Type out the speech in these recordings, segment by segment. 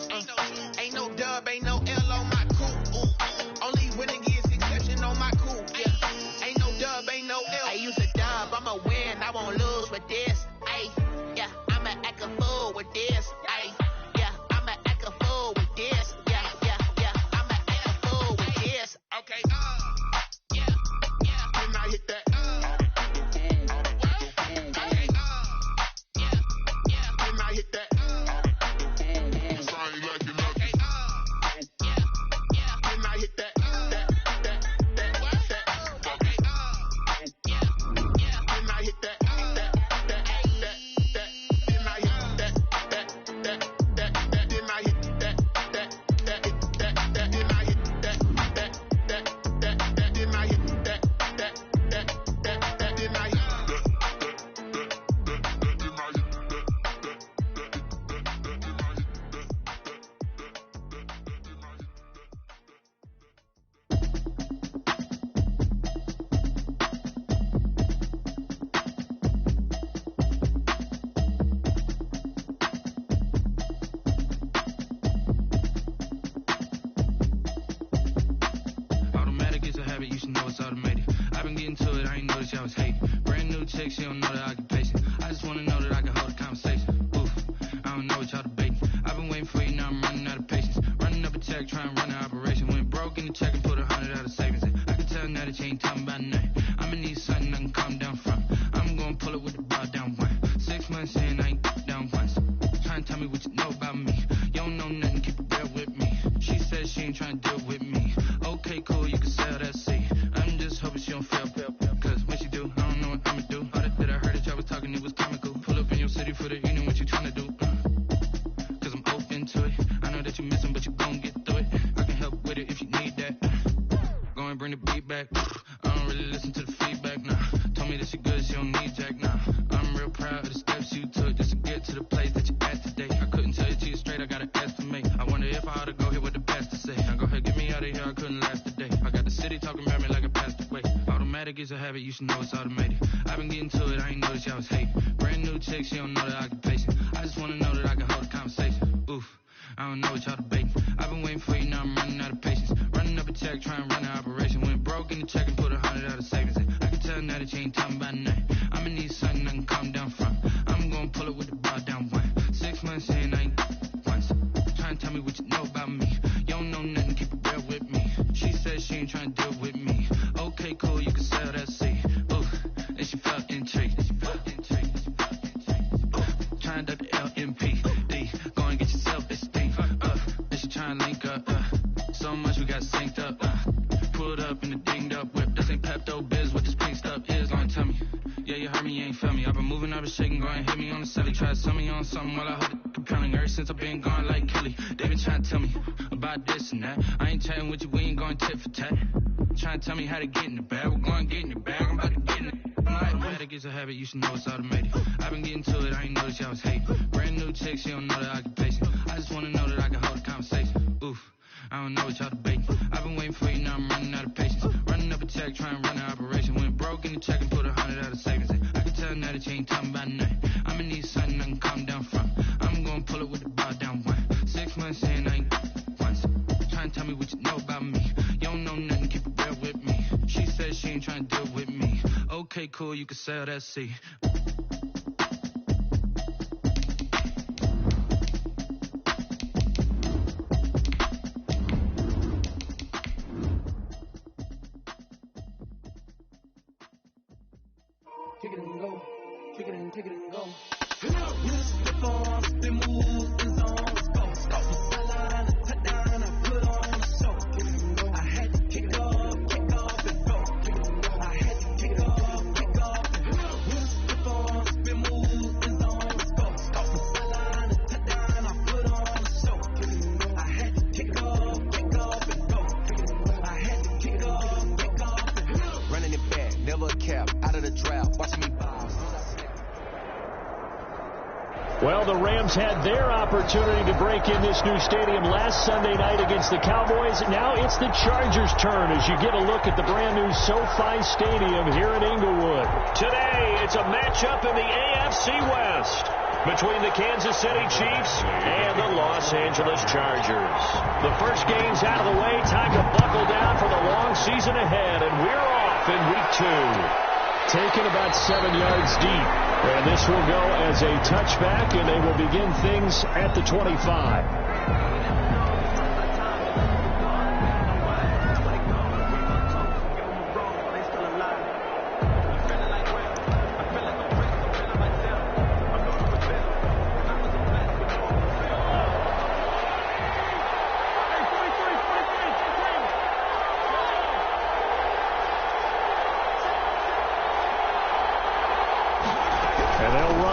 juice. Ain't no dub, ain't no L on my coupe. Only winning is exception on my coupe. Yeah. Ain't no dub, ain't no L. I use a dub, I'ma win, I won't lose with this. Ay, yeah, I'ma act a fool with this. Ay, yeah, I'ma act a fool with this. Yeah, I'ma act a fool with this. Okay, yeah, then I hit that. She don't know the occupation. I just wanna know that I can hold a conversation. Oof, I don't know what y'all debating. I've been waiting for you, now I'm running out of patience. Running up a check, trying to run an operation. Went broke in the check and put 100 out of savings in. I can tell now that you ain't talking about nothing. I'ma need something I can calm down from. I'm gonna pull it with the bar down one. 6 months in, I ain't down once. Trying to tell me what you know about me. You don't know nothing, keep it real with me. She said she ain't trying to deal with me. Okay, cool, you can sell that seat. I'm just hoping she don't fail. Cause when she do, I don't know what I'ma do. That I heard that y'all was talking, it was comical. Pull up in your city for the evening, what you tryna do? Cause I'm open to it. I know that you missing, but you gon' get through it. I can help with it if you need that. Go and bring the beat back. I don't really listen to the feedback, nah. Told me that she good, she don't need jack, nah. I'm real proud of the steps you took just to get to the place that you at today. I couldn't tell you to you straight, I gotta estimate. I wonder if I ought to go here with the best to say. Now go ahead, get me out of here, I couldn't last today. I got the city talking about me like I passed away. Automatic is a habit, you should know it's automated. I've been getting to it, I ain't noticed y'all was hating. Brand new chick, she don't know the occupation. I just wanna know that I can hold a conversation. Oof, I don't know what y'all debating. I've been waiting for you, now I'm running out of patience. Running up a check, trying to run an operation. Went broke in the check and put 100 out of savings in. I can tell now that you ain't talking about nothing. I'ma need something I can calm down from. I'm gonna pull it with the bar down one. 6 months in, I ain't once. Trying to tell me what you know about me. You don't know nothing, keep it real with me. She said she ain't trying to deal with me. Okay, cool, you can sell that seat. Oof, and she felt intrigued. Trying to duck the LMPD. Go and get your self-esteem up. Then she trying to link up. So much we got synced up. Pulled up in the dinged up whip. This ain't Pepto-Biz, what this pink stuff is. Long tell me. Yeah, you heard me, you ain't feel me. I've been moving, I've been shaking, go and hit me on the celly. Try to sell me on something while I hold it compelling. Ever since I've been gone like Kelly, they been trying to tell me about this and that. I ain't chatting with you, we ain't going tit for tat. Trying to tell me how to get in the bag. We're going to get in the bag, I'm about to get in it. Automatic is a habit, you should know it's automated. I've been getting to it, I ain't noticed y'all was hating. Brand new chick, she don't know the occupation. I just wanna know that I can hold a conversation. Oof, I don't know what y'all debating. I've been waiting for you, now I'm running out of patience. Running up a check, trying to run an operation. Went broke in the check and put 100 out of savings in. I can tell now that you ain't talking about nothing. I'ma need something I can calm down from. I'm gonna pull it with the bar down one. 6 months in, I ain't once. Trying to tell me what you know about me. You don't know nothing, keep it real with me. She said she ain't trying to deal with me. Okay, cool, you can sell that seat. Kick it and go, kick it and go. Wrist the form, the move is on. Let's go. Stop the sideline, a touchdown, I put on a show. Kick it and go. I had to kick off and go. Kick it and go. I had to kick off and go. Wrist the form, the move is on. Let's go. Stop the sideline, a touchdown, I put on a show. Kick it and go. I had to kick off and go. Kick it and go. I had to kick off and go. Running it back, never a cap, out of the drought, watching me bounce. Well, the Rams had their opportunity to break in this new stadium last Sunday night against the Cowboys. Now it's the Chargers' turn as you get a look at the brand new SoFi Stadium here in Inglewood. Today, it's a matchup in the AFC West. between the Kansas City Chiefs and the Los Angeles Chargers. The first game's out of the way. Time to buckle down for the long season ahead, and we're off in Week 2. Taken about 7 yards deep, and this will go as a touchback, and they will begin things at the 25.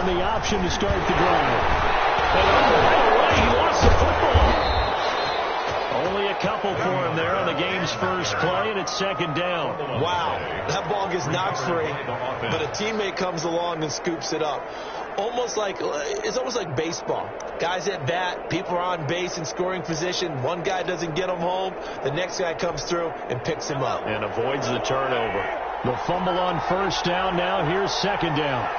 The option to start the drive. And right away, he lost the football. Only a couple for him there on the game's first play, and it's second down. Wow, that ball gets knocked free, but a teammate comes along and scoops it up. It's almost like baseball. Guys at bat, people are on base in scoring position. One guy doesn't get him home. The next guy comes through and picks him up. And avoids the turnover. The fumble on first down. Now here's second down.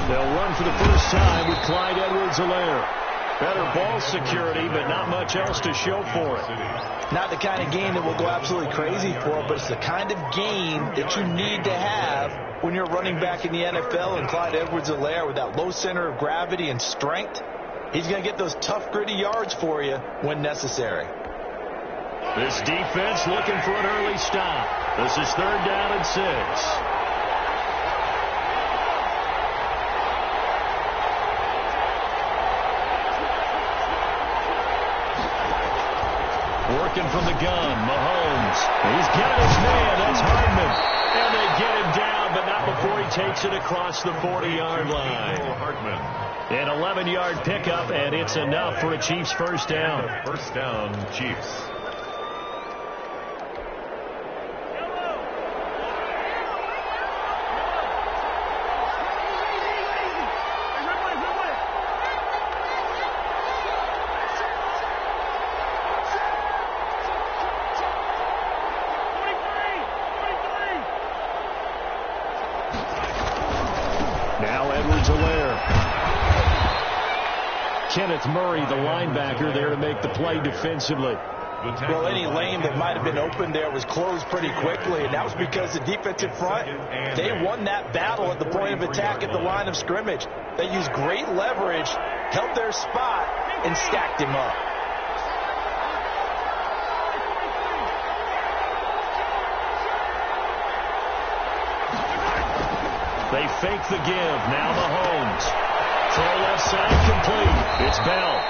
They'll run for the first time with Clyde Edwards-Helaire. Better ball security, but not much else to show for it. Not the kind of game that we'll go absolutely crazy for, but it's the kind of game that you need to have when you're running back in the NFL. And Clyde Edwards-Helaire, with that low center of gravity and strength, he's going to get those tough, gritty yards for you when necessary. This defense looking for an early stop. This is third down and 6. Working from the gun, Mahomes. He's got his man. That's Hardman. And they get him down, but not before he takes it across the 40-yard line. An 11-yard pickup, and it's enough for a Chiefs first down. First down, Chiefs. Kenneth Murray, the linebacker, there to make the play defensively. Well, any lane that might have been open there was closed pretty quickly, and that was because the defensive front, they won that battle at the point of attack at the line of scrimmage. They used great leverage, held their spot, and stacked him up. They fake the give. Now Mahomes. Throw left side complete. It's Bell.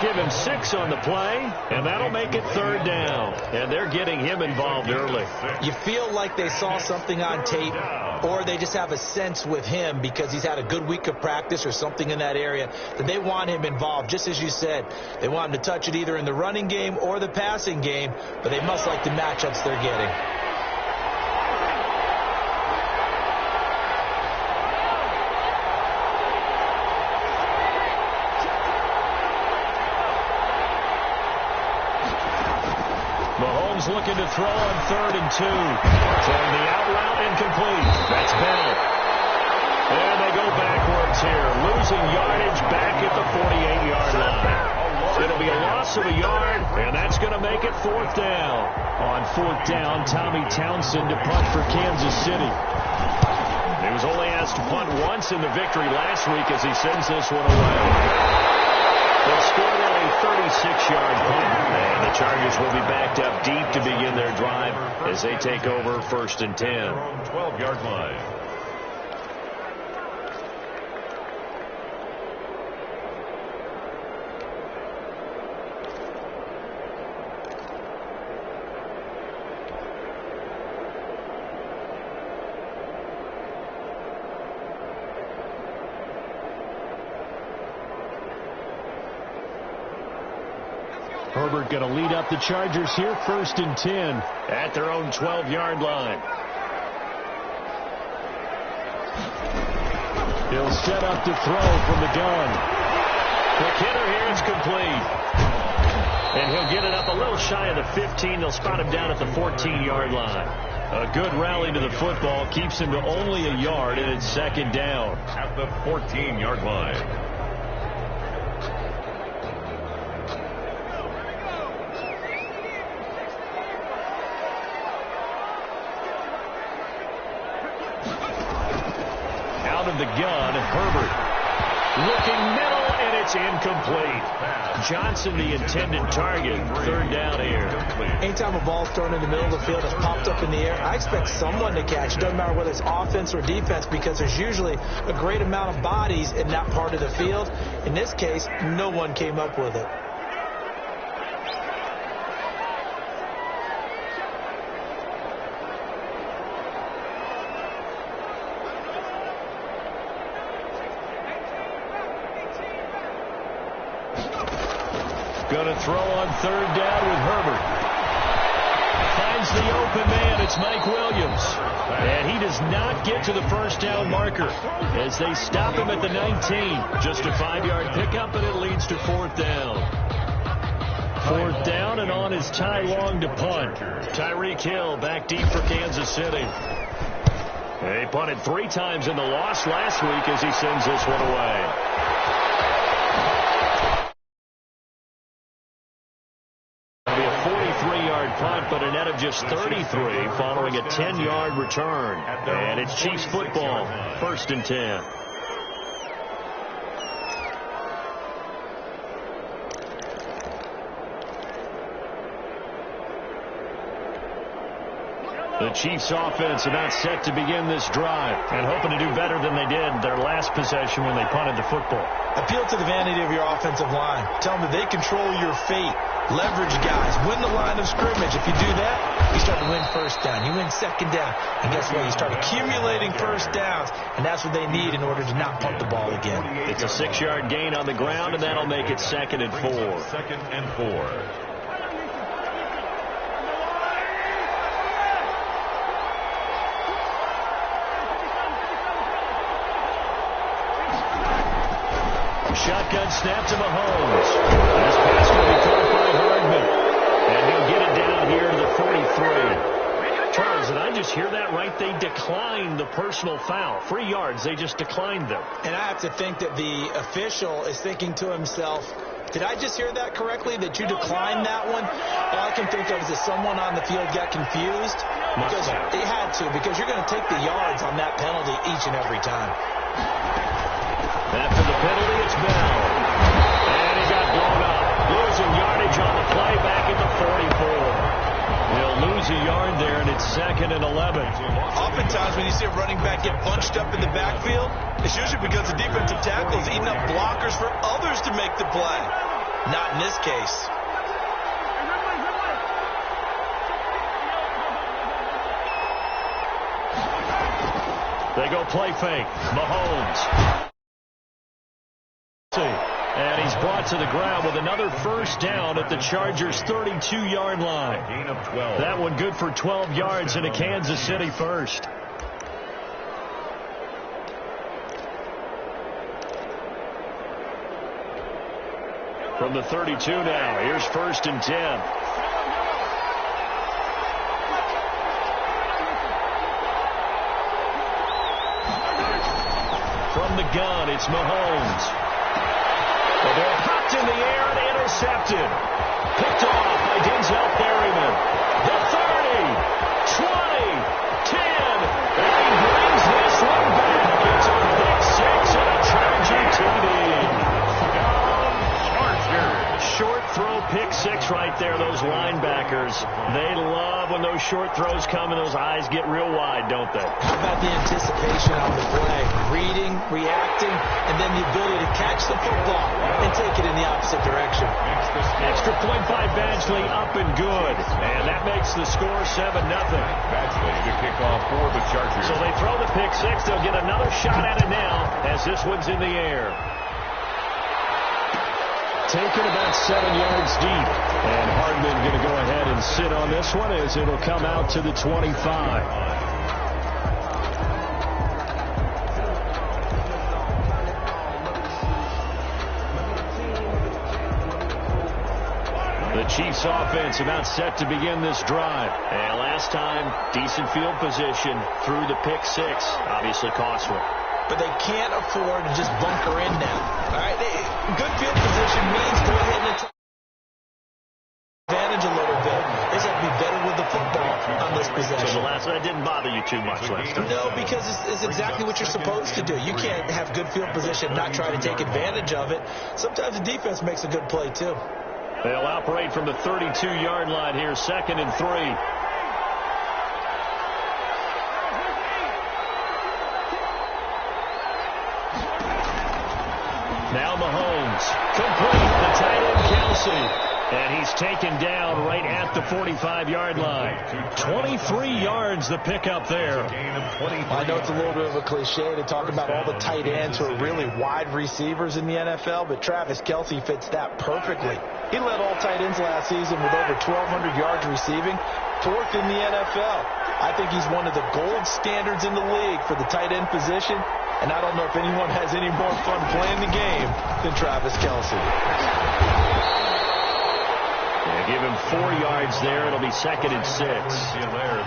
Give him 6 on the play, and that'll make it third down. And they're getting him involved early. You feel like they saw something on tape, or they just have a sense with him because he's had a good week of practice or something in that area that they want him involved. Just as you said, they want him to touch it either in the running game or the passing game, but they must like the matchups they're getting. Looking to throw on 3rd and 2. Throwing the out route incomplete. That's Bell. And they go backwards here. Losing yardage back at the 48-yard line. It'll be a loss of a yard, and that's going to make it 4th down. On 4th down, Tommy Townsend to punt for Kansas City. He was only asked to punt once in the victory last week as he sends this one away. They'll score on a 36-yard punt, and the Chargers will be backed up deep to begin their drive as they take over 1st and 10. 12-yard line. Herbert going to lead up the Chargers here, 1st and 10 at their own 12-yard line. He'll set up to throw from the gun. The hitter here is complete. And he'll get it up a little shy of the 15. They'll spot him down at the 14-yard line. A good rally to the football keeps him to only a yard, and it's second down. At the 14-yard line. Out of the gun, Herbert. Looking middle, and it's incomplete. Johnson, the intended target. Third down here. Anytime a ball's thrown in the middle of the field that's popped up in the air, I expect someone to catch. It doesn't matter whether it's offense or defense, because there's usually a great amount of bodies in that part of the field. In this case, no one came up with it. Going to throw on third down with Herbert. Finds the open man. It's Mike Williams. And he does not get to the first down marker as they stop him at the 19. Just a 5-yard pickup, and it leads to fourth down. Fourth down, and on is Ty Long to punt. Tyreek Hill back deep for Kansas City. They punted 3 times in the loss last week as he sends this one away. Punt, but a net of just 33 following a 10-yard return. And it's Chiefs football, 1st and 10. The Chiefs offense about set to begin this drive and hoping to do better than they did their last possession when they punted the football. Appeal to the vanity of your offensive line. Tell them that they control your fate. Leverage guys. Win the line of scrimmage. If you do that, you start to win first down. You win second down. And guess what? You start accumulating first downs. And that's what they need in order to not punt the ball again. It's a 6-yard gain on the ground, and that'll make it 2nd and 4. 2nd and 4. Shotgun snap to Mahomes. This pass will be caught by Hardman. And he'll get it down here to the 43. Charles, did I just hear that right? They declined the personal foul. 3 yards, they just declined them. And I have to think that the official is thinking to himself, did I just hear that correctly, that you declined that one? All I can think of is that someone on the field got confused. Because they had to, because you're going to take the yards on that penalty each and every time. After the penalty, it's Bell. And he got blown up. Losing yardage on the play back at the 44. He'll lose a yard there, and it's 2nd and 11. Oftentimes when you see a running back get bunched up in the backfield, it's usually because the defensive tackle is eating up blockers for others to make the play. Not in this case. They go play fake. Mahomes. And he's brought to the ground with another first down at the Chargers' 32-yard line. Gain of 12. That one good for 12 yards in a Kansas City first. From the 32 now, here's 1st and 10. From the gun, it's Mahomes. But they're hopped in the air and intercepted. Picked off by Denzel Perryman. The 30, 20, 10. And he brings this one back. It's a big 6 and a Charger TD. Short throw, pick 6 right there, those linebackers. They love when those short throws come and those eyes get real wide, don't they? How about the anticipation on the play? Reading, reacting, and then the ability to catch the football and take it in the opposite direction. Extra point by Badgley, up and good. And that makes the score 7-0. Badgley to kick off for the Chargers. So they throw the pick 6. They'll get another shot at it now as this one's in the air. Taken about 7 yards deep. And Hardman going to go ahead and sit on this one as it'll come out to the 25. The The Chiefs offense about set to begin this drive. And last time, decent field position through the pick six. Obviously costly. But they can't afford to just bunker in now. All right, good field position means go ahead and try advantage a little bit. They just have to be better with the football on this possession. So the last one didn't bother you too much last time? No, because it's exactly what you're supposed to do. You can't have good field position and not try to take advantage of it. Sometimes the defense makes a good play, too. They'll operate from the 32-yard line here, 2nd and 3. Now Mahomes, complete, the tight end Kelsey. And he's taken down right at the 45-yard line. 23 yards the pickup there. I know it's a little bit of a cliche to talk about all the tight ends who are really wide receivers in the NFL, but Travis Kelsey fits that perfectly. He led all tight ends last season with over 1,200 yards receiving, 4th in the NFL. I think he's one of the gold standards in the league for the tight end position, and I don't know if anyone has any more fun playing the game than Travis Kelsey. Give him 4 yards there. It'll be 2nd and 6.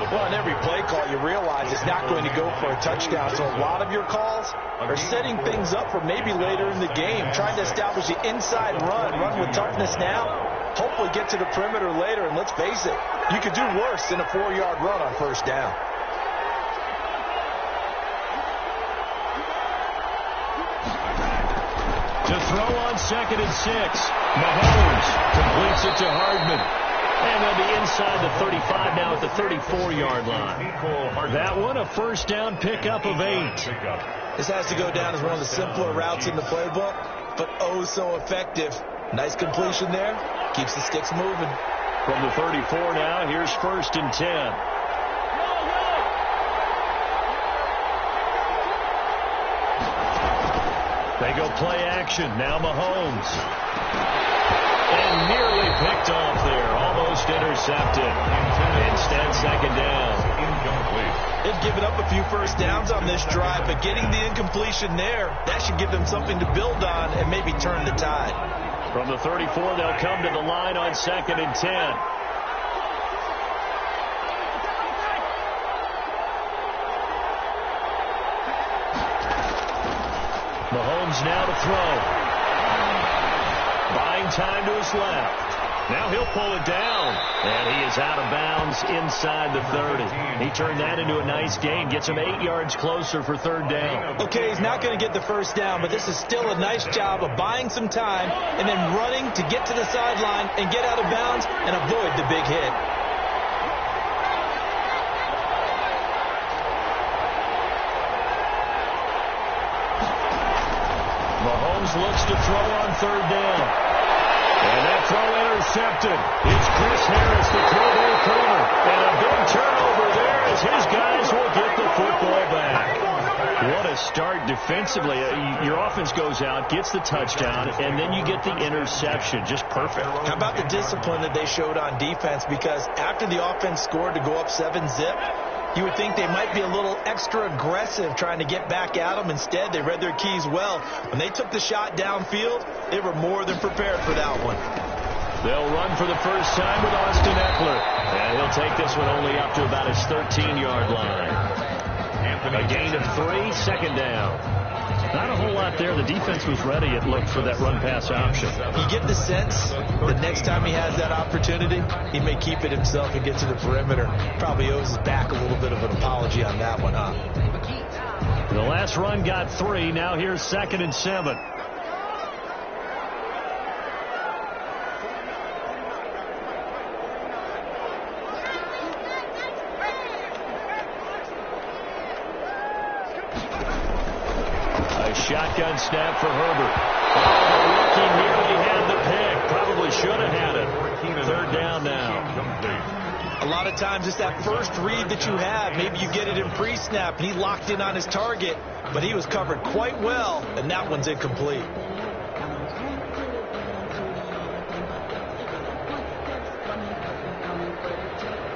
Well, on every play call, you realize it's not going to go for a touchdown. So a lot of your calls are setting things up for maybe later in the game, trying to establish the inside run with toughness now, hopefully get to the perimeter later. And let's face it, you could do worse than a 4-yard run on 1st down. To throw on 2nd and 6. Mahomes completes it to Hardman. And they'll be inside the 35 now at the 34-yard line. That one, a 1st down pickup of 8. This has to go down as one of the simpler routes in the playbook, but oh so effective. Nice completion there. Keeps the sticks moving. From the 34 now, here's 1st and 10. They go play action. Now Mahomes. And nearly picked off there. Almost intercepted. Instead, 2nd down. They've given up a few 1st downs on this drive, but getting the incompletion there, that should give them something to build on and maybe turn the tide. From the 34, they'll come to the line on 2nd and 10. Mahomes now to throw. Buying time to his left. Now he'll pull it down. And he is out of bounds inside the 30. He turned that into a nice gain. Gets him 8 yards closer for 3rd down. Okay, he's not going to get the 1st down, but this is still a nice job of buying some time and then running to get to the sideline and get out of bounds and avoid the big hit. Mahomes looks to throw on 3rd down. And that throw intercepted. It's Chris Harris, the Pro Bowl corner. And a big turnover there as his guys will get the football back. What a start defensively. Your offense goes out, gets the touchdown, and then you get the interception. Just perfect. How about the discipline that they showed on defense? Because after the offense scored to go up 7-zip, you would think they might be a little extra aggressive trying to get back at them. Instead, they read their keys well. When they took the shot downfield, they were more than prepared for that one. They'll run for the first time with Austin Eckler. And he'll take this one only up to about his 13-yard line. A gain of 3, 2nd down. Not a whole lot there. The defense was ready, it looked, for that run-pass option. You get the sense that next time he has that opportunity, he may keep it himself and get to the perimeter. Probably owes his back a little bit of an apology on that one, huh? The last run got 3. Now here's 2nd and 7. Shotgun snap for Herbert. Oh, the rookie nearly had the pick. Probably should have had it. 3rd down now. A lot of times it's that first read that you have. Maybe you get it in pre-snap, and he locked in on his target, but he was covered quite well, and that one's incomplete.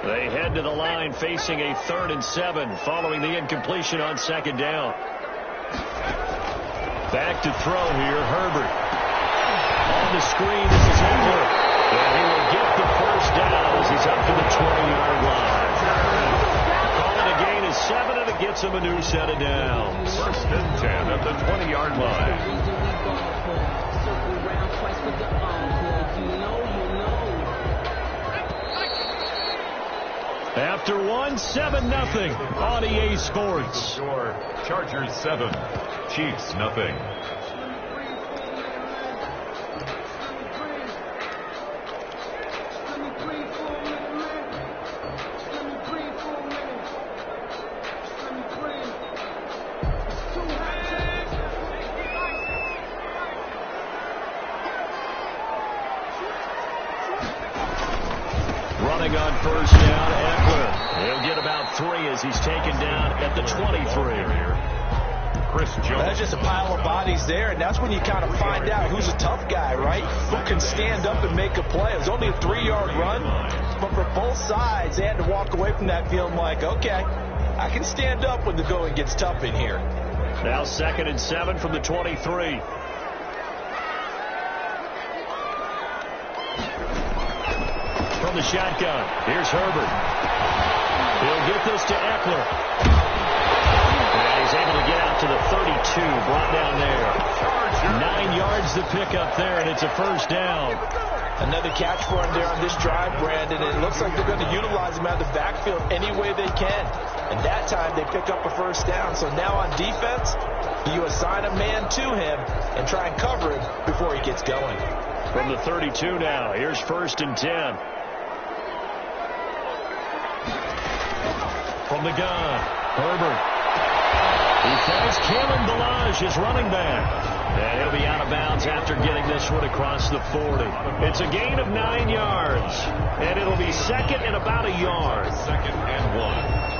They head to the line facing a 3rd and 7 following the incompletion on 2nd down. Back to throw here, Herbert. On the screen, this is Eckler. And he will get the first down as he's up to the 20-yard line. Calling a gain is 7, and it gets him a new set of downs. 1st and 10 at the 20-yard line. After 1, 7-0 on EA Sports. Score, Chargers 7, Chiefs nothing. Running on 1st down, Eckler. He'll get about 3 as he's taken down at the 23. Chris Jones. That's just a pile of bodies there, and that's when you kind of find out who's a tough guy, right? Who can stand up and make a play. It was only a 3-yard run, but for both sides, they had to walk away from that feeling like, okay, I can stand up when the going gets tough in here. Now 2nd and 7 from the 23. From the shotgun, here's Herbert. He'll get this to Eckler. And he's able to get out to the 32, brought down there. 9 yards to pick up there, and it's a 1st down. Another catch for him there on this drive, Brandon, and it looks like they're going to utilize him out of the backfield any way they can. And that time they pick up a 1st down. So now on defense, you assign a man to him and try and cover him before he gets going. From the 32 now, here's 1st and 10. From the gun, Herbert. He finds Kalen Ballage, his running back. And he'll be out of bounds after getting this one across the 40. It's a gain of 9 yards. And it'll be 2nd and about a yard. 2nd and 1.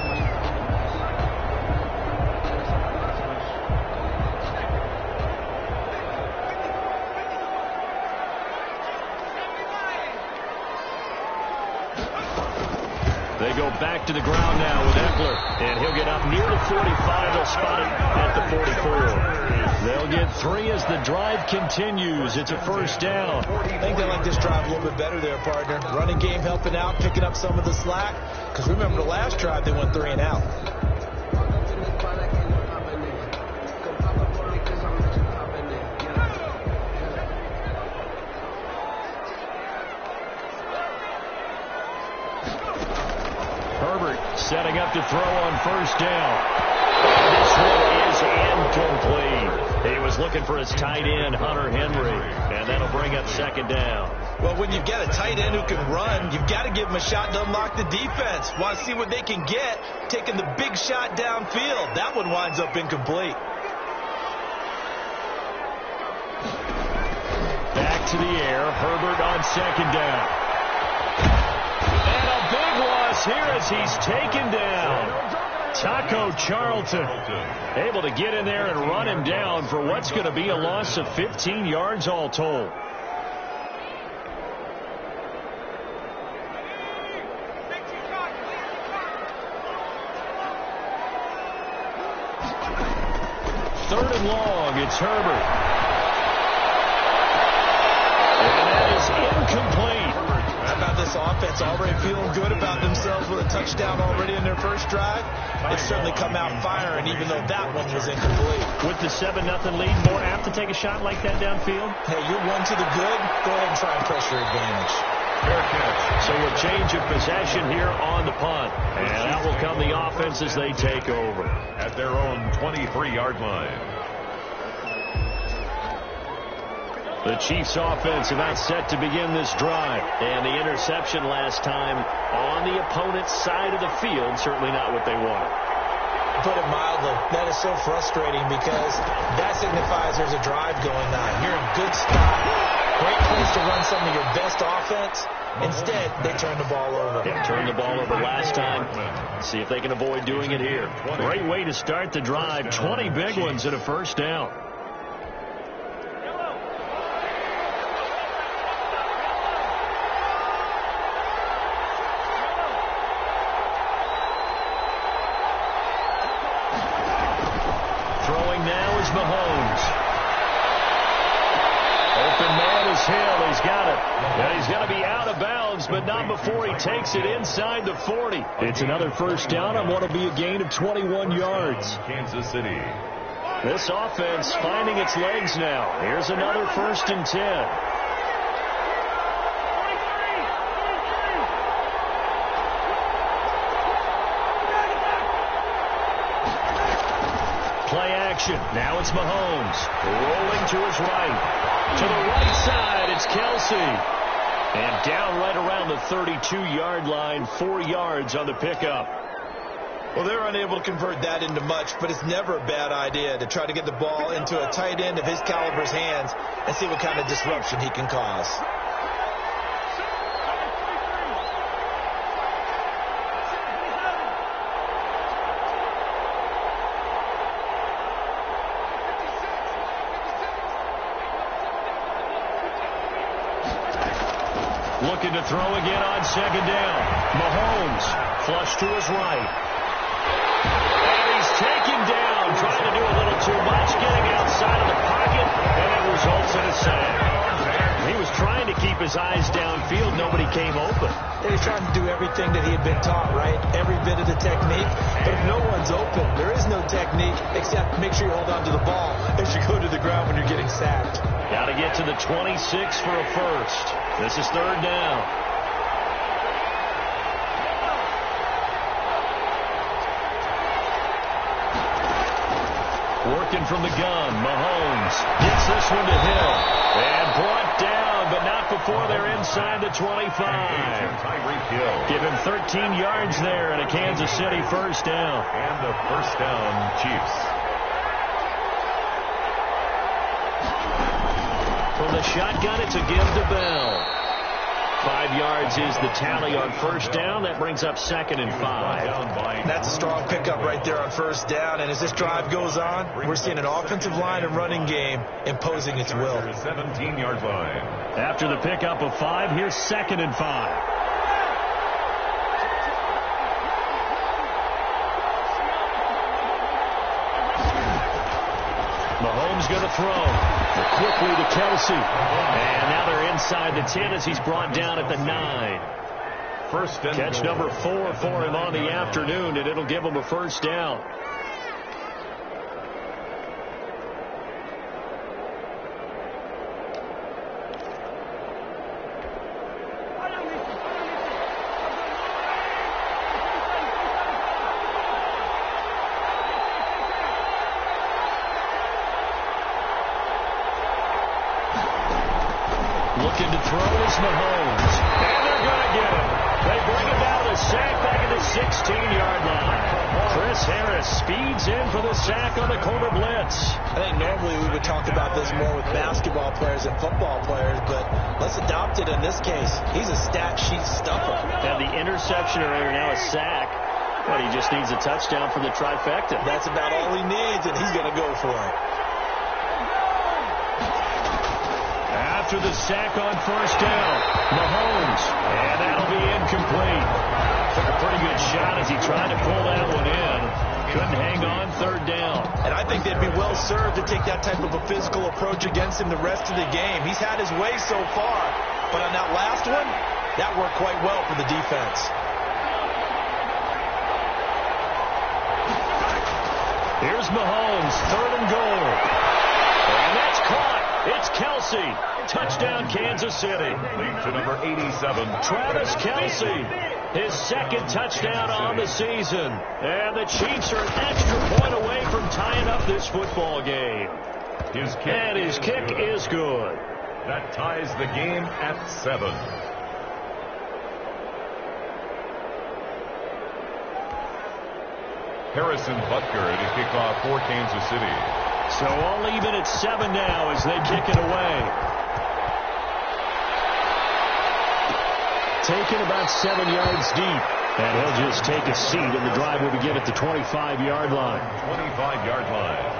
They go back to the ground now with Eckler, and he'll get up near the 45. They'll spot him at the 44. They'll get 3 as the drive continues. It's a 1st down. I think they like this drive a little bit better there, partner. Running game helping out, picking up some of the slack. Because remember the last drive, they went 3 and out. Setting up to throw on 1st down. And this one is incomplete. He was looking for his tight end, Hunter Henry, and that'll bring up 2nd down. Well, when you've got a tight end who can run, you've got to give him a shot to unlock the defense. Want to see what they can get, taking the big shot downfield. That one winds up incomplete. Back to the air, Herbert on 2nd down. Here as he's taken down. Taco Charlton able to get in there and run him down for what's going to be a loss of 15 yards all told. Third and long, it's Herbert. And that is incomplete. How about this offense already feeling good about themselves with a touchdown already in their first drive? They've certainly come out firing, even though that one was incomplete. With the 7-0 lead, more apt to take a shot like that downfield? Hey, you're 1 to the good. Go ahead and try and press your advantage. So a change of possession here on the punt. And out will come the offense as they take over. At their own 23-yard line. The Chiefs offense about set to begin this drive. And the interception last time on the opponent's side of the field, certainly not what they wanted. Put it mildly, that is so frustrating because that signifies there's a drive going on. You're in good spot. Great place to run some of your best offense. Instead, they turn the ball over. Yeah, turned the ball over last time. See if they can avoid doing it here. Great way to start the drive. 20 big ones and a 1st down. Mahomes. Open man is Hill. He's got it. And he's going to be out of bounds, but not before he takes it inside the 40. It's another first down on what will be a gain of 21 yards. Kansas City. This offense finding its legs now. Here's another 1st and 10. Play action. Now it's Mahomes. Rolling to his right. To the right side, it's Kelsey. And down right around the 32-yard line, 4 yards on the pickup. Well, they're unable to convert that into much, but it's never a bad idea to try to get the ball into a tight end of his caliber's hands and see what kind of disruption he can cause. Looking to throw again on 2nd down. Mahomes flush to his right. And he's taken down, trying to do a little too much, getting outside of the pocket, and it results in a sack. He was trying to keep his eyes downfield. Nobody came open. He was trying to do everything that he had been taught, right? Every bit of the technique. But if no one's open, there is no technique except make sure you hold on to the ball as you go to the ground when you're getting sacked. Got to get to the 26 for a first. This is 3rd down. Working from the gun, Mahomes gets this one to Hill. And brought down, but not before they're inside the 25. Give him 13 yards there and a Kansas City 1st down. And the 1st down, Chiefs. From the shotgun, it's a give to Bell. 5 yards is the tally on 1st down. That brings up 2nd and 5. That's a strong pickup right there on 1st down. And as this drive goes on, we're seeing an offensive line and running game imposing its will. 17-yard line. After the pickup of 5, here's 2nd and 5. Mahomes going to throw. Quickly to Kelsey. And now they're inside the 10 as he's brought down at the 9. First and catch number 4 for him on the afternoon, and it'll give him a 1st down. Looking to throw is Mahomes. And they're going to get him. They bring him down a sack back at the 16-yard line. Chris Harris speeds in for the sack on the corner blitz. I think normally we would talk about this more with basketball players and football players, but let's adopt it in this case. He's a stat sheet stuffer. And the interception earlier, now a sack. But he just needs a touchdown for the trifecta. That's about all he needs, and he's going to go for it. After the sack on 1st down, Mahomes, and that'll be incomplete. Took a pretty good shot as he tried to pull that one in. Couldn't hang on 3rd down. And I think they'd be well served to take that type of a physical approach against him the rest of the game. He's had his way so far, but on that last one, that worked quite well for the defense. Here's Mahomes, 3rd and goal. And that's caught. It's Kelsey. Touchdown, Kansas City. Lead to number 87. Travis Kelsey, his 2nd touchdown on the season. And the Chiefs are an extra point away from tying up this football game. His kick is good. That ties the game at 7. Harrison Butker to kick off for Kansas City. So all even at 7 now as they kick it away. Taken about 7 yards deep. And he'll just take a seat, and the drive will begin at the 25-yard line. 25-yard line.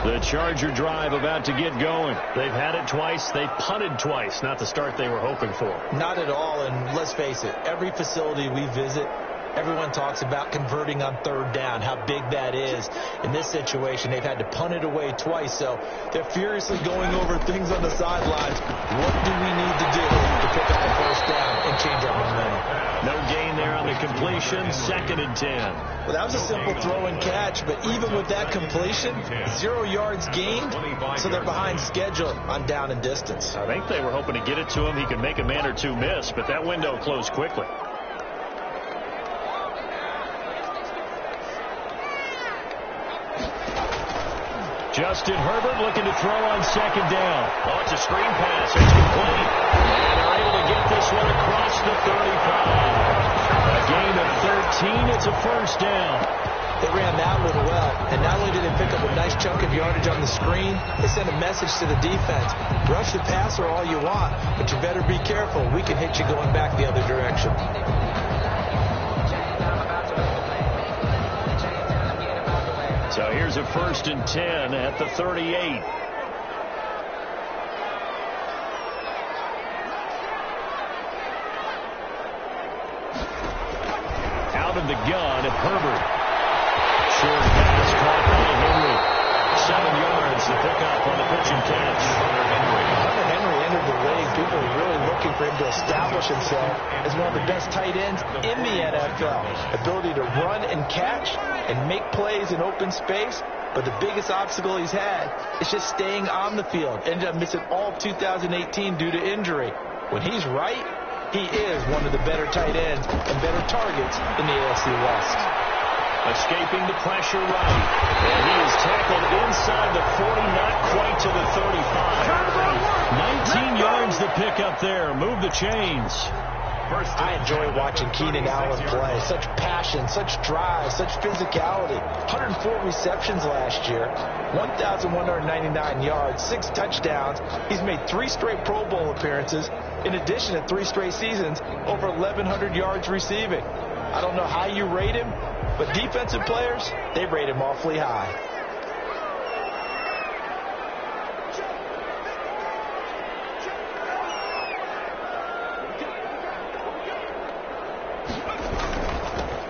The Charger drive about to get going. They've had it twice. They punted twice. Not the start they were hoping for. Not at all, and let's face it, every facility we visit, everyone talks about converting on third down, how big that is. In this situation, they've had to punt it away twice, so they're furiously going over things on the sidelines. What do we need to do to pick up a first down and change our momentum? No gain there on the completion. 2nd and 10. Well, that was a simple throw and catch, but even with that completion, 0 yards gained, so they're behind schedule on down and distance. I think they were hoping to get it to him. He could make a man or two miss, but that window closed quickly. Justin Herbert looking to throw on 2nd down. Oh, it's a screen pass. It's complete. And they're able to get this one across the 35. A gain of 13. It's a first down. They ran that one well, and not only did they pick up a nice chunk of yardage on the screen, they sent a message to the defense. Rush the passer all you want, but you better be careful. We can hit you going back the other direction. So here's a 1st and 10 at the 38. Out of the gun at Herbert. Short pass caught by Henry. 7 yards to pick up on the pitch and catch. Henry entered the league. People are really looking for him to establish himself as one of the best tight ends in the NFL. Ability to run and catch and make plays in open space. But the biggest obstacle he's had is just staying on the field. Ended up missing all of 2018 due to injury. When he's right, he is one of the better tight ends and better targets in the AFC West. Escaping the pressure right. And he is tackled inside the 40, not quite to the 35. 19 yards to pick up there. Move the chains. I enjoy watching Keenan Allen play. Such passion, such drive, such physicality. 104 receptions last year, 1,199 yards, 6 touchdowns. He's made 3 straight Pro Bowl appearances, in addition to 3 straight seasons, over 1,100 yards receiving. I don't know how you rate him, but defensive players, they rate him awfully high.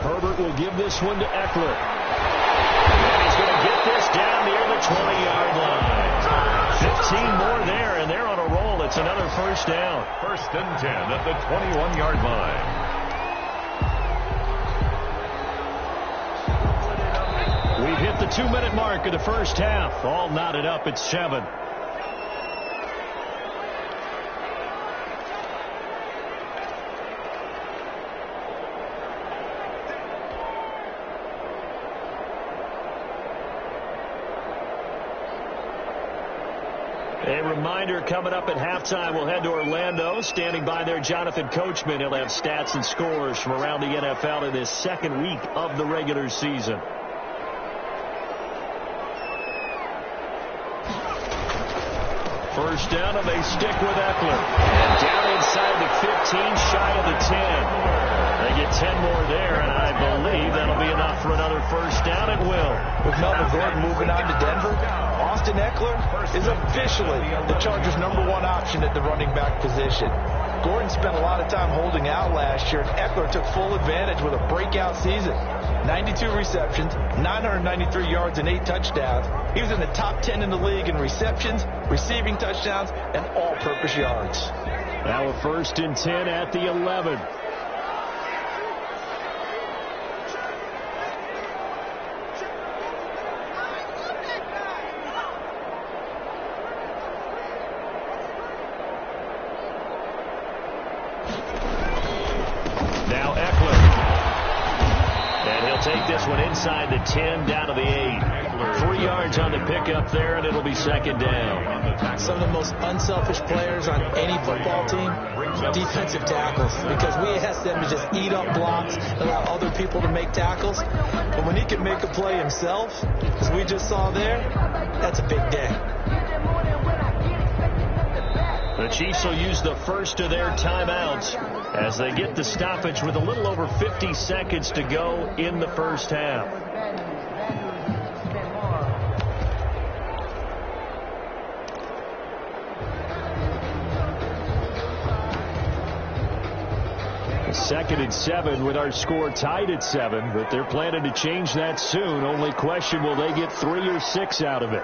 Herbert will give this one to Eckler. And he's going to get this down near the 20-yard line. 15 more there, and they're on a roll. It's another first down. 1st and 10 at the 21-yard line. We've hit the 2-minute mark of the first half. All knotted up at 7. A reminder, coming up at halftime, we'll head to Orlando. Standing by there, Jonathan Coachman. He'll have stats and scores from around the NFL in this 2nd week of the regular season. First down, and they stick with Eckler. And down inside the 15, shy of the 10. They get 10 more there, and I believe that'll be enough for another first down. It will. With Melvin Gordon moving on to Denver, Austin Eckler is officially the Chargers' #1 option at the running back position. Gordon spent a lot of time holding out last year, and Eckler took full advantage with a breakout season. 92 receptions, 993 yards, and 8 touchdowns. He was in the top 10 in the league in receptions, receiving touchdowns, and all-purpose yards. Now a 1st and 10 at the 11. Now Eckler. And he'll take this one inside the 10, down to the 8. 3 yards on the pickup there, and it'll be 2nd down. Some of the most unselfish players on any football team, defensive tackles, because we ask them to just eat up blocks, allow other people to make tackles. But when he can make a play himself, as we just saw there, that's a big day. The Chiefs will use the first of their timeouts as they get the stoppage with a little over 50 seconds to go in the first half. 2nd and 7 with our score tied at 7, but they're planning to change that soon. Only question, will they get 3 or 6 out of it?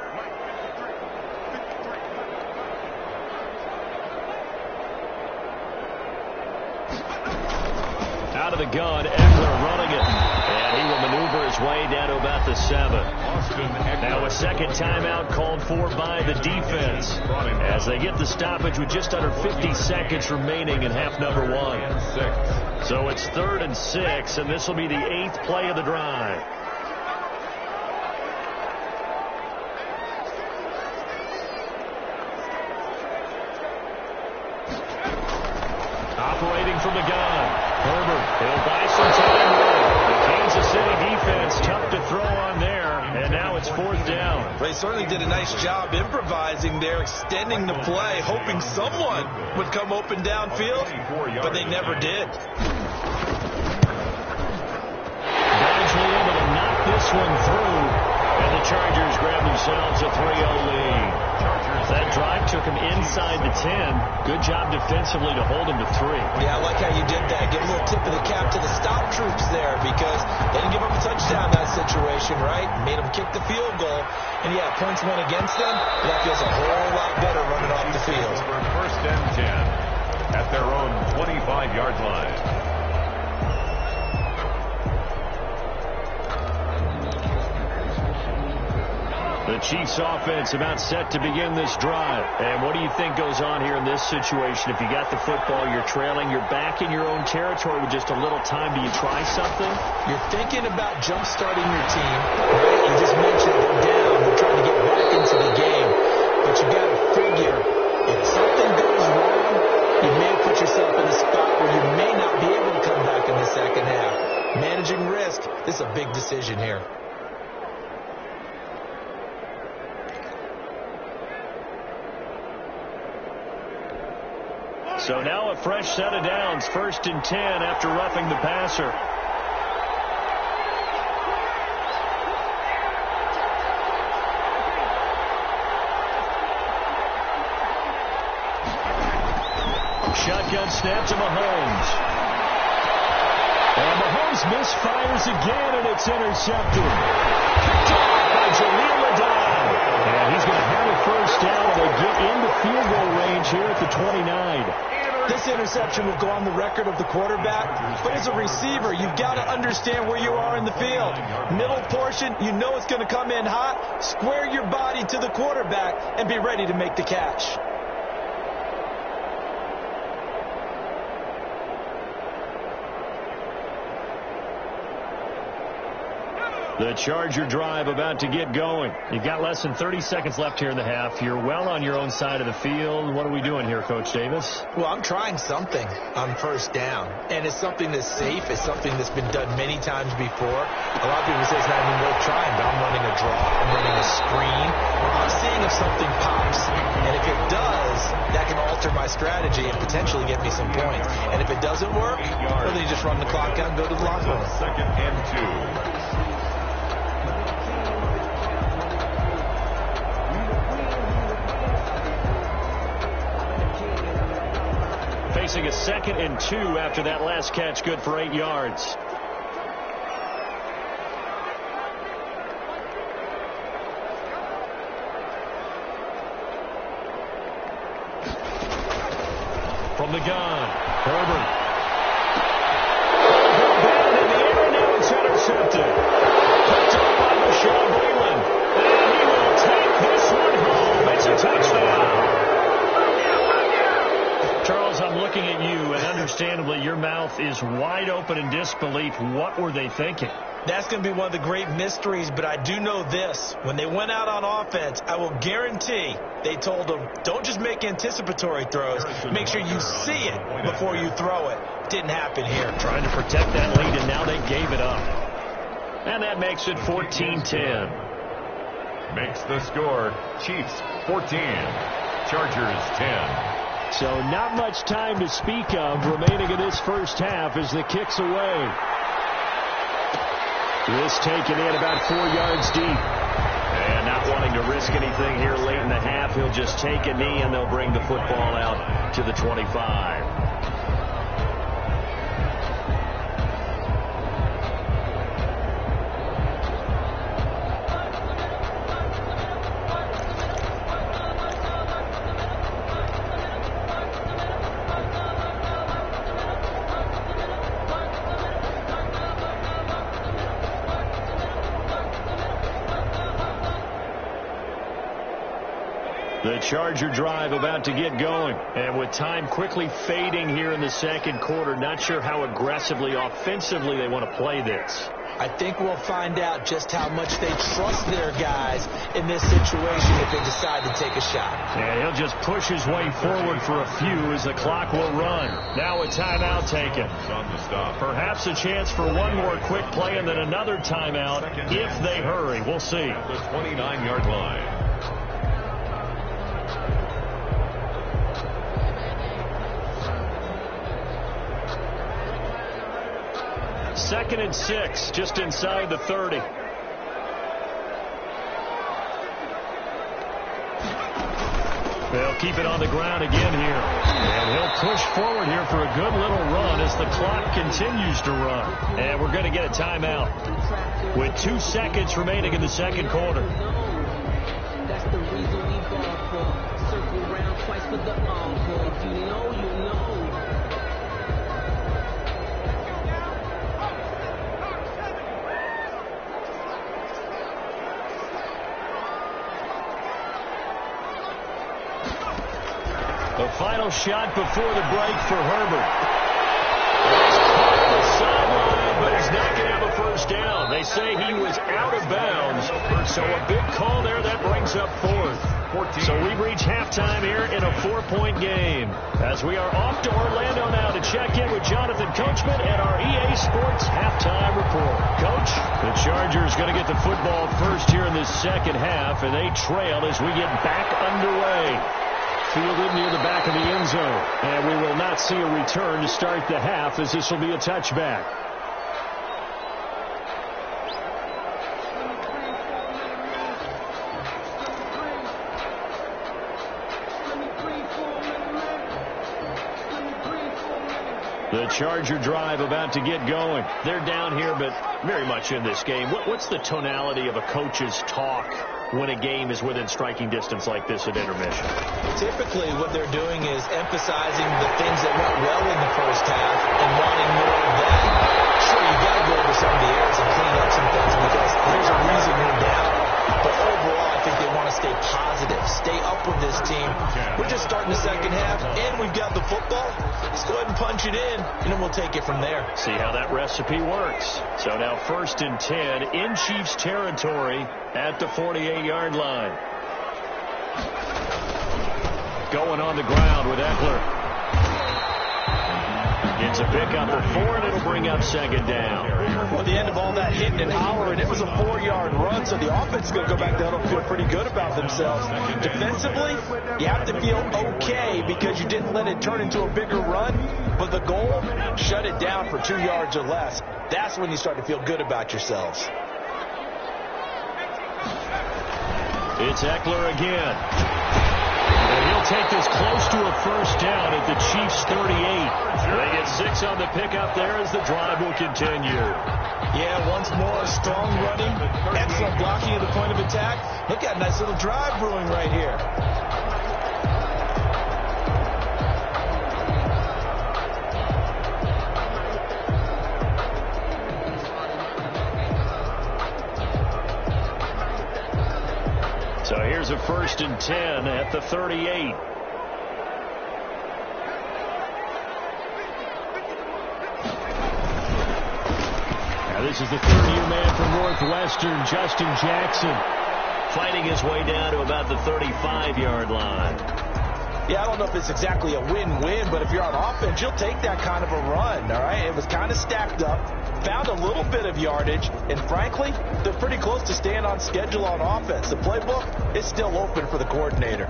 Out of the gun, Eckler running it. And he will maneuver his way down to about the 7. Now a second timeout called for by the defense as they get the stoppage with just under 50 seconds remaining in half number 1. So it's 3rd and 6, and this will be the 8th play of the drive. Operating from the gun. Herbert, he'll buy some time with the Kansas City defense. Tough to throw on there, and now it's 4th down. They certainly did a nice job improvising there, extending the play, hoping someone would come open downfield, but they never did. Gradually able to knock this one through, and the Chargers grab themselves a 3-0 lead. That drive took him inside the 10. Good job defensively to hold him to 3. Yeah, I like how you did that. Give a little tip of the cap to the stop troops there because they didn't give up a touchdown in that situation, right? Made them kick the field goal. And, yeah, points went against them. But that feels a whole lot better running off the field. 1st and 10 at their own 25-yard line. The Chiefs offense about set to begin this drive. And what do you think goes on here in this situation? If you got the football, you're trailing, you're back in your own territory with just a little time. Do you try something? You're thinking about jump-starting your team. Right? You just mentioned they're down. They're trying to get back into the game. But you got to figure, if something goes wrong, you may put yourself in a spot where you may not be able to come back in the second half. Managing risk, this is a big decision here. So now a fresh set of downs, 1st and 10 after roughing the passer. Shotgun snap to Mahomes. And Mahomes misfires again, and it's intercepted. Picked off by Jaleel Adad. And he's going to have a 1st down, and they get into field goal range here at the 29. This interception will go on the record of the quarterback, but as a receiver, you've got to understand where you are in the field. Middle portion, you know it's going to come in hot. Square your body to the quarterback and be ready to make the catch. The Charger drive about to get going. You've got less than 30 seconds left here in the half. You're well on your own side of the field. What are we doing here, Coach Davis? Well, I'm trying something on 1st down. And it's something that's safe. It's something that's been done many times before. A lot of people say it's not even worth trying, but I'm running a draw. I'm running a screen. I'm seeing if something pops. And if it does, that can alter my strategy and potentially get me some points. And if it doesn't work, well, then you just run the clock out and go to the locker room. 2nd and 2. Facing a 2nd and 2 after that last catch, good for 8 yards. From the gun, Herbert. Down in the air, now it's intercepted. Picked up by Michelle Breland. And he will take this one home. It's a touchdown. Charles, I'm looking at you, and understandably, your mouth is wide open in disbelief. What were they thinking? That's going to be one of the great mysteries, but I do know this. When they went out on offense, I will guarantee they told them, don't just make anticipatory throws. Make sure you see it before you throw it. Didn't happen here. Trying to protect that lead, and now they gave it up. And that makes it 14-10. Makes the score Chiefs 14, Chargers 10. So not much time to speak of remaining in this 1st half as the kick's away. This taken in about 4 yards deep. And not wanting to risk anything here late in the half, he'll just take a knee and they'll bring the football out to the 25. The Charger drive about to get going. And with time quickly fading here in the second quarter, not sure how aggressively, offensively they want to play this. I think we'll find out just how much they trust their guys in this situation if they decide to take a shot. And he'll just push his way forward for a few as the clock will run. Now a timeout taken. Perhaps a chance for one more quick play and then another timeout if they hurry. We'll see. The 29-yard line. Second and 6, just inside the 30. They'll keep it on the ground again here. And he'll push forward here for a good little run as the clock continues to run. And we're going to get a timeout with 2 seconds remaining in the second quarter. That's the reason we ball for. Circle round twice for the encore. If you know, you know. The final shot before the break for Herbert. He's caught on the sideline, but he's not going to have a first down. They say he was out of bounds, so a big call there that brings up fourth. So we reach halftime here in a 4-point game as we are off to Orlando now to check in with Jonathan Coachman and our EA Sports halftime report. Coach, the Chargers going to get the football first here in this second half, and they trail as we get back underway. Fielded near the back of the end zone. And we will not see a return to start the half as this will be a touchback. The Charger drive about to get going. They're down here, but very much in this game. What's the tonality of a coach's talk when a game is within striking distance like this at intermission? Typically, what they're doing is emphasizing the things that went well in the first half and wanting more of that. Sure, you've got to go over some of the errors and clean up some things because there's a reason we're down. But overall, I think they want to stay positive, stay up with this team. We're just starting the second half, and we've got the football. Let's go ahead and punch it in, and then we'll take it from there. See how that recipe works. So now 1st and 10 in Chiefs territory at the 48-yard line. Going on the ground with Eckler. It's a pickup of 4, and it'll bring up second down. Well, the end of all that hitting and hollering, it was a 4-yard run, so the offense is going to go back down and feel pretty good about themselves. Defensively, you have to feel okay because you didn't let it turn into a bigger run, but the goal, shut it down for 2 yards or less. That's when you start to feel good about yourselves. It's Eckler again. And he'll take this close to a first down at the Chiefs' 38. They get 6 on the pickup there as the drive will continue. Yeah, once more, strong running, excellent blocking at the point of attack. Look at a nice little drive brewing right here. So here's a 1st and 10 at the 38. Now this is the third-year man from Northwestern, Justin Jackson, fighting his way down to about the 35-yard line. Yeah, I don't know if it's exactly a win-win, but if you're on offense, you'll take that kind of a run, all right? It was kind of stacked up, found a little bit of yardage, and frankly, they're pretty close to staying on schedule on offense. The playbook is still open for the coordinator.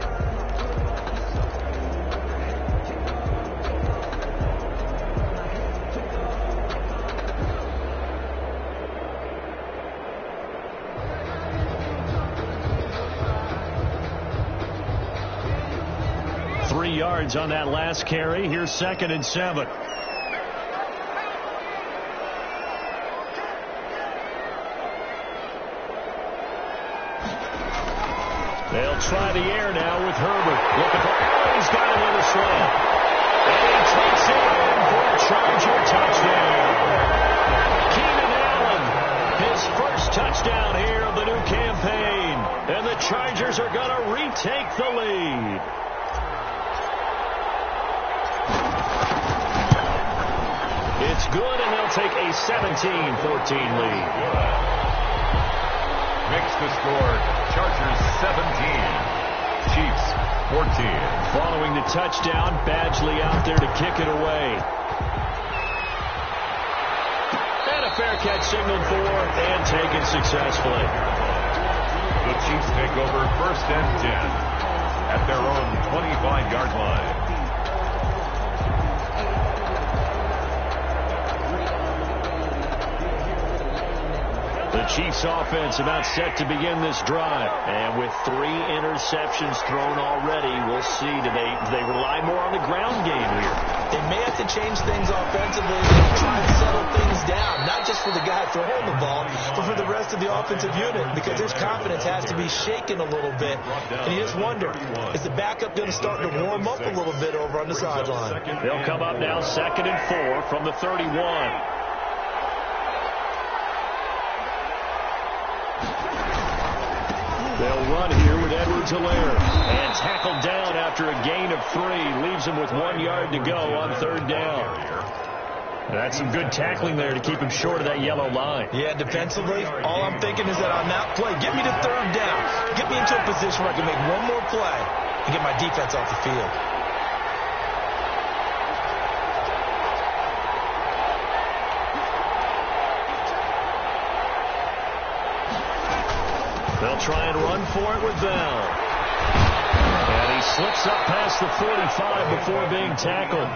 Yards on that last carry. Here's 2nd and 7. They'll try the air now with Herbert. Looking for He's got it in the slant. And he takes it in for a Charger touchdown. Keenan Allen, his first touchdown here of the new campaign. And the Chargers are going to retake the lead. It's good, and they'll take a 17-14 lead. Makes the score Chargers 17, Chiefs 14. Following the touchdown, Badgley out there to kick it away. And a fair catch signaled for and taken successfully. The Chiefs take over 1st and 10 at their own 25-yard line. The Chiefs offense about set to begin this drive. And with 3 interceptions thrown already, we'll see. Do they rely more on the ground game here? They may have to change things offensively and try to settle things down, not just for the guy throwing the ball, but for the rest of the offensive unit, because his confidence has to be shaken a little bit. And you just wonder, is the backup going to start to warm up a little bit over on the sideline? They'll come up now 2nd and 4 from the 31. They'll run here with Edwards-Helaire. And tackled down after a gain of 3. Leaves him with 1 yard to go on 3rd down. That's some good tackling there to keep him short of that yellow line. Yeah, defensively, all I'm thinking is that on that play, get me to 3rd down. Get me into a position where I can make one more play and get my defense off the field. They'll try and run for it with Bell. And he slips up past the 45 before being tackled.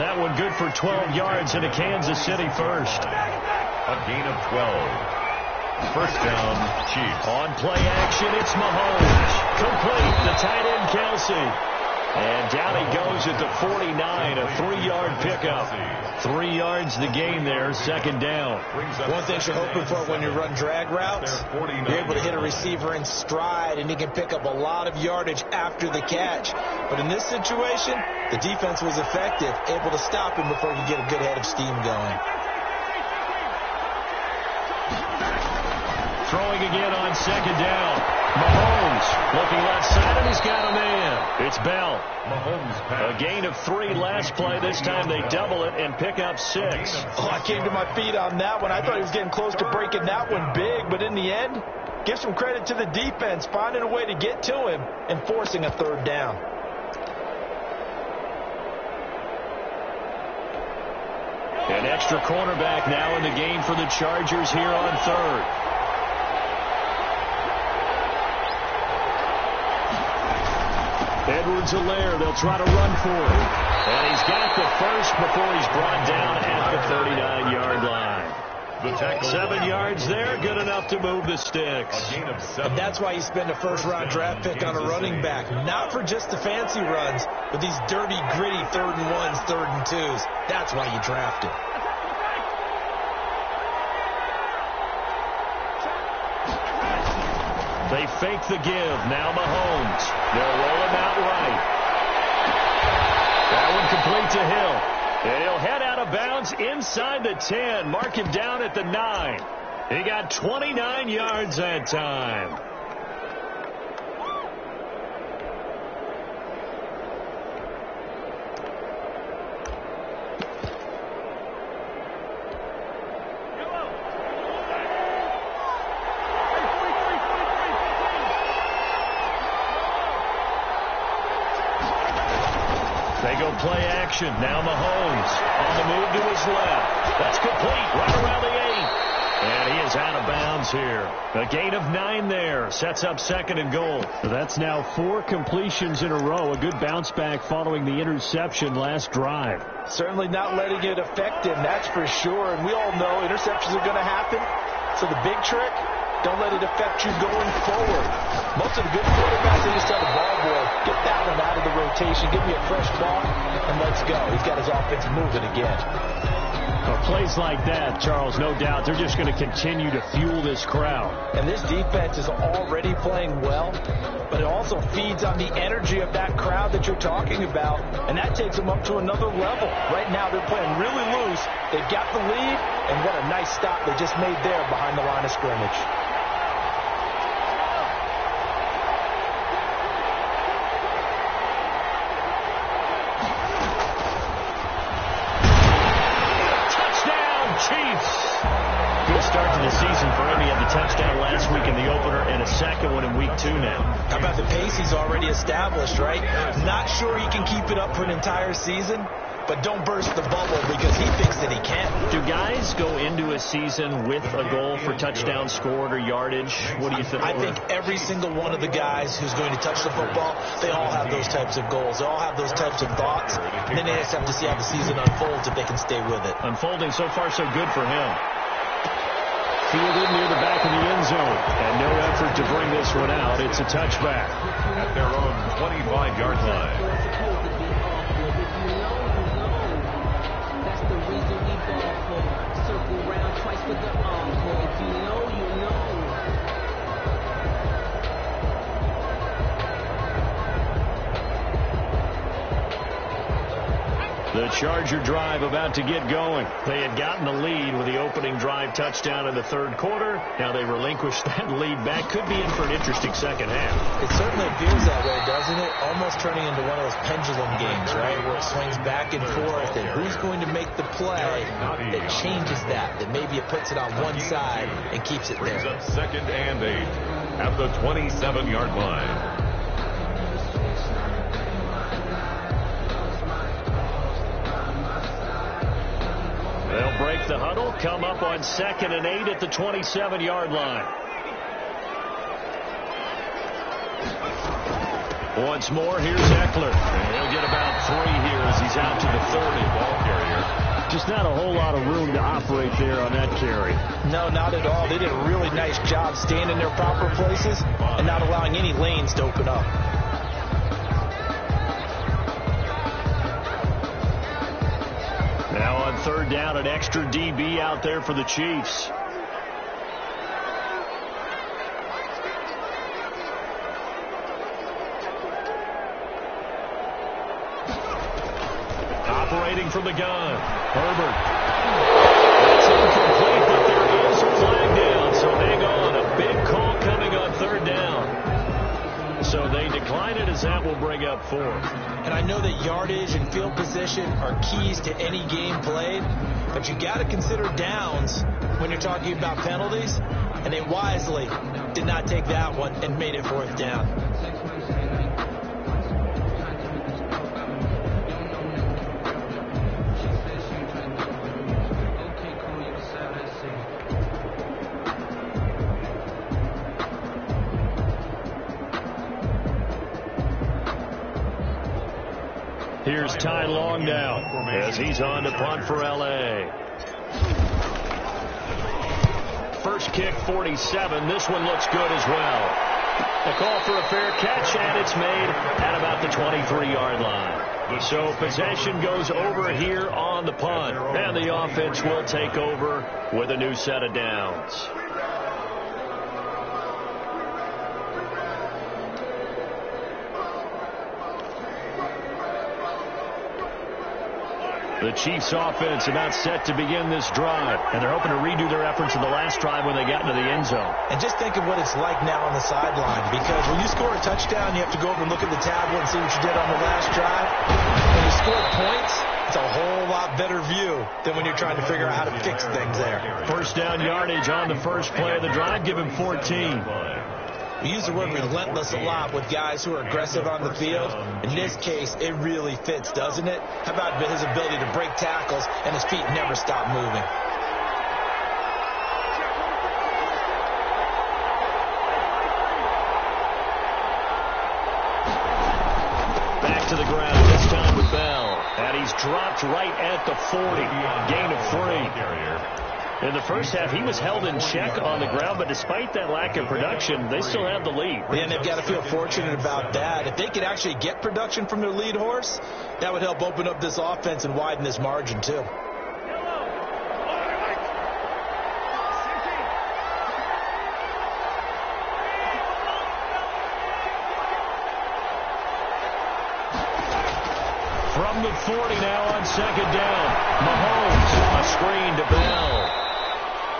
That one good for 12 yards into Kansas City first. A gain of 12. 1st down, Chiefs. On play action, it's Mahomes. Complete, the tight end Kelsey. And down he goes at the 49, a 3-yard pickup. 3 yards the gain there, 2nd down. One thing you're hoping for when you run drag routes, you're able to hit a receiver in stride, and he can pick up a lot of yardage after the catch. But in this situation, the defense was effective, able to stop him before he could get a good head of steam going. Throwing again on 2nd down. Mahomes looking left side, and he's got a man. It's Bell. Mahomes A gain of 3 last play. This time they double it and pick up 6. Oh, I came to my feet on that one. I thought he was getting close to breaking that one big, but in the end, give some credit to the defense, finding a way to get to him and forcing a 3rd down. An extra cornerback now in the game for the Chargers here on 3rd. Edwards-Helaire, they'll try to run for it. And he's got the first before he's brought down at the 39-yard line. 7 yards there, good enough to move the sticks. And that's why you spend a 1st-round draft pick on a running back. Not for just the fancy runs, but these dirty, gritty 3rd and 1s, 3rd and 2s. That's why you draft him. They fake the give. Now Mahomes. They'll roll him out right. That one complete to Hill. And he'll head out of bounds inside the 10. Mark him down at the 9. He got 29 yards that time. They go play action. Now Mahomes on the move to his left. That's complete right around the 8. And he is out of bounds here. A gain of 9 there. Sets up 2nd and goal. That's now 4 completions in a row. A good bounce back following the interception last drive. Certainly not letting it affect him, that's for sure. And we all know interceptions are going to happen. So the big trick, don't let it affect you going forward. Most of the good quarterbacks, they just tell the ball boy, get that one out of the rotation, give me a fresh ball, and let's go. He's got his offense moving again. Plays like that, Charles, no doubt, they're just going to continue to fuel this crowd. And this defense is already playing well, but it also feeds on the energy of that crowd that you're talking about, and that takes them up to another level. Right now, they're playing really loose. They've got the lead, and what a nice stop they just made there behind the line of scrimmage. week in the opener and a second one in week 2 now. How about the pace he's already established, right? Not sure he can keep it up for an entire season, but don't burst the bubble because he thinks that he can. Do guys go into a season with a goal for touchdown scored or yardage? What do you think? I think every single one of the guys who's going to touch the football, they all have those types of goals. They all have those types of thoughts. And then they just have to see how the season unfolds if they can stay with it. Unfolding so far so good for him. Fielded near the back of the end zone. And no effort to bring this one out. It's a touchback. At their own 25-yard line. That's the reason we ball for. Circle round twice with the encore. If you know, you know. The Charger drive about to get going. They had gotten the lead with the opening drive touchdown in the third quarter. Now they relinquished that lead back. Could be in for an interesting second half. It certainly feels that way, doesn't it? Almost turning into one of those pendulum games, right, where it swings back and forth. And who's going to make the play that changes that maybe it puts it on one side and keeps it there? Brings up 2nd and 8 at the 27-yard line. They'll break the huddle, come up on 2nd and 8 at the 27-yard line. Once more, here's Eckler. And he'll get about 3 here as he's out to the 30. Ball carrier. Just not a whole lot of room to operate there on that carry. No, not at all. They did a really nice job staying in their proper places and not allowing any lanes to open up. Now on 3rd down, an extra DB out there for the Chiefs. Operating from the gun, Herbert. That's incomplete, but there is a flag down, so hang on. A big call coming on 3rd down. So they decline it as that will bring up 4. And I know that yardage and field position are keys to any game played, but you got to consider downs when you're talking about penalties, and they wisely did not take that one and made it 4th down. Here's Ty Long now as he's on to punt for L.A. First kick, 47. This one looks good as well. A call for a fair catch, and it's made at about the 23-yard line. So possession goes over here on the punt, and the offense will take over with a new set of downs. The Chiefs offense about set to begin this drive, and they're hoping to redo their efforts in the last drive when they got into the end zone. And just think of what it's like now on the sideline, because when you score a touchdown, you have to go over and look at the tablet and see what you did on the last drive. When you score points, it's a whole lot better view than when you're trying to figure out how to fix things there. First down yardage on the first play of the drive, give him 14. We use the word relentless a lot with guys who are aggressive on the field. In this case, it really fits, doesn't it? How about his ability to break tackles and his feet never stop moving? Back to the ground, this time with Bell. And he's dropped right at the 40. Gain of 3. In the first half, he was held in check on the ground, but despite that lack of production, they still have the lead. Yeah, and they've got to feel fortunate about that. If they could actually get production from their lead horse, that would help open up this offense and widen this margin, too. From the 40 now on 2nd down. Mahomes, a screen to Bell.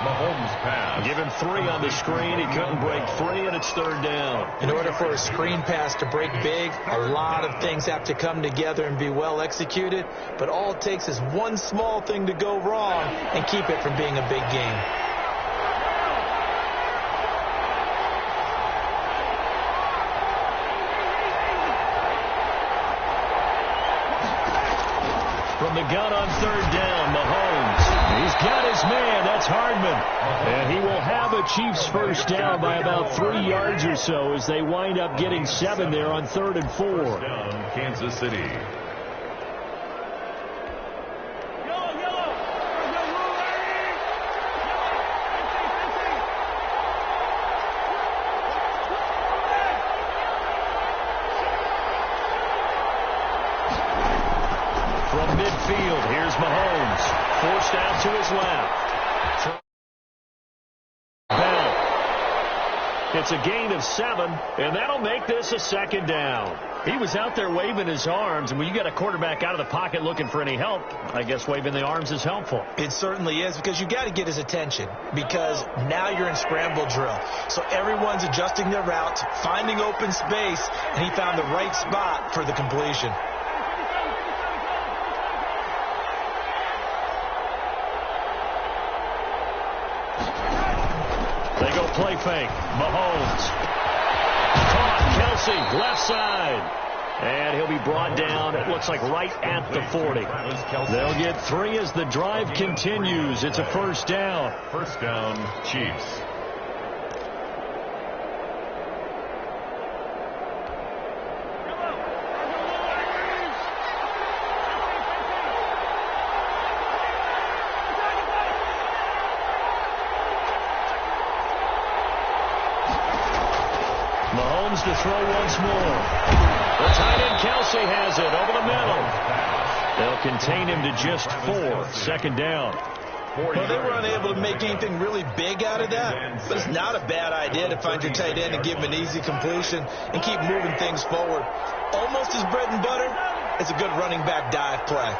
Mahomes pass. Give him 3 on the screen. He couldn't break 3, and it's 3rd down. In order for a screen pass to break big, a lot of things have to come together and be well executed. But all it takes is one small thing to go wrong and keep it from being a big game. gun on third down. Mahomes. He's got his man. That's Hardman. And he will have a Chiefs first down by about 3 yards or so as they wind up getting 7 there on 3rd and 4. Down, Kansas City. From midfield, here's Mahomes. Forced out to his left. Bell. It's a gain of 7, and that'll make this a 2nd down. He was out there waving his arms, and when you got a quarterback out of the pocket looking for any help, I guess waving the arms is helpful. It certainly is, because you got to get his attention, because now you're in scramble drill. So everyone's adjusting their routes, finding open space, and he found the right spot for the completion. They go play fake. Mahomes. Caught. Kelsey, left side. And he'll be brought down, it looks like right at the 40. They'll get 3 as the drive continues. It's a first down. First down, Chiefs. Mahomes to throw once more. The tight end Kelsey has it over the middle. They'll contain him to just 4. 2nd down. Well, they were unable to make anything really big out of that, but it's not a bad idea to find your tight end and give him an easy completion and keep moving things forward. Almost his bread and butter. It's a good running back dive play.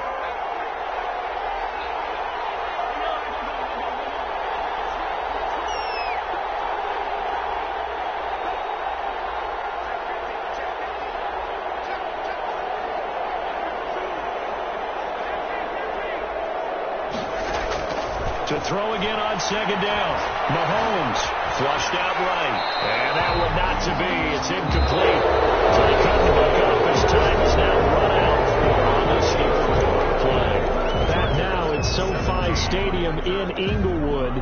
To throw again on 2nd down. Mahomes flushed out right. And that one not to be. It's incomplete. So they couldn't hook up. His time is now run out on this play. Back now at SoFi Stadium in Inglewood.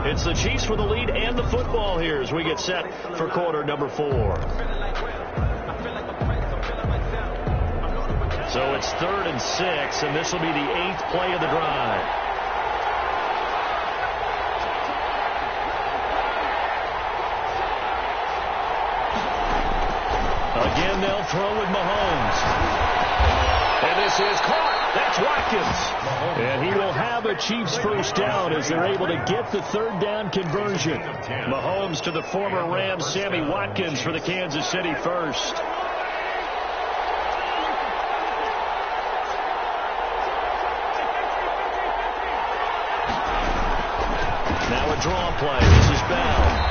It's the Chiefs for the lead and the football here as we get set for quarter number 4. So it's 3rd and 6, and this will be the 8th play of the drive. Again, they'll throw with Mahomes. And this is caught. That's Watkins. And he will have a Chiefs first down as they're able to get the 3rd down conversion. Mahomes to the former Rams, Sammy Watkins for the Kansas City first. Now a draw play. This is Bell.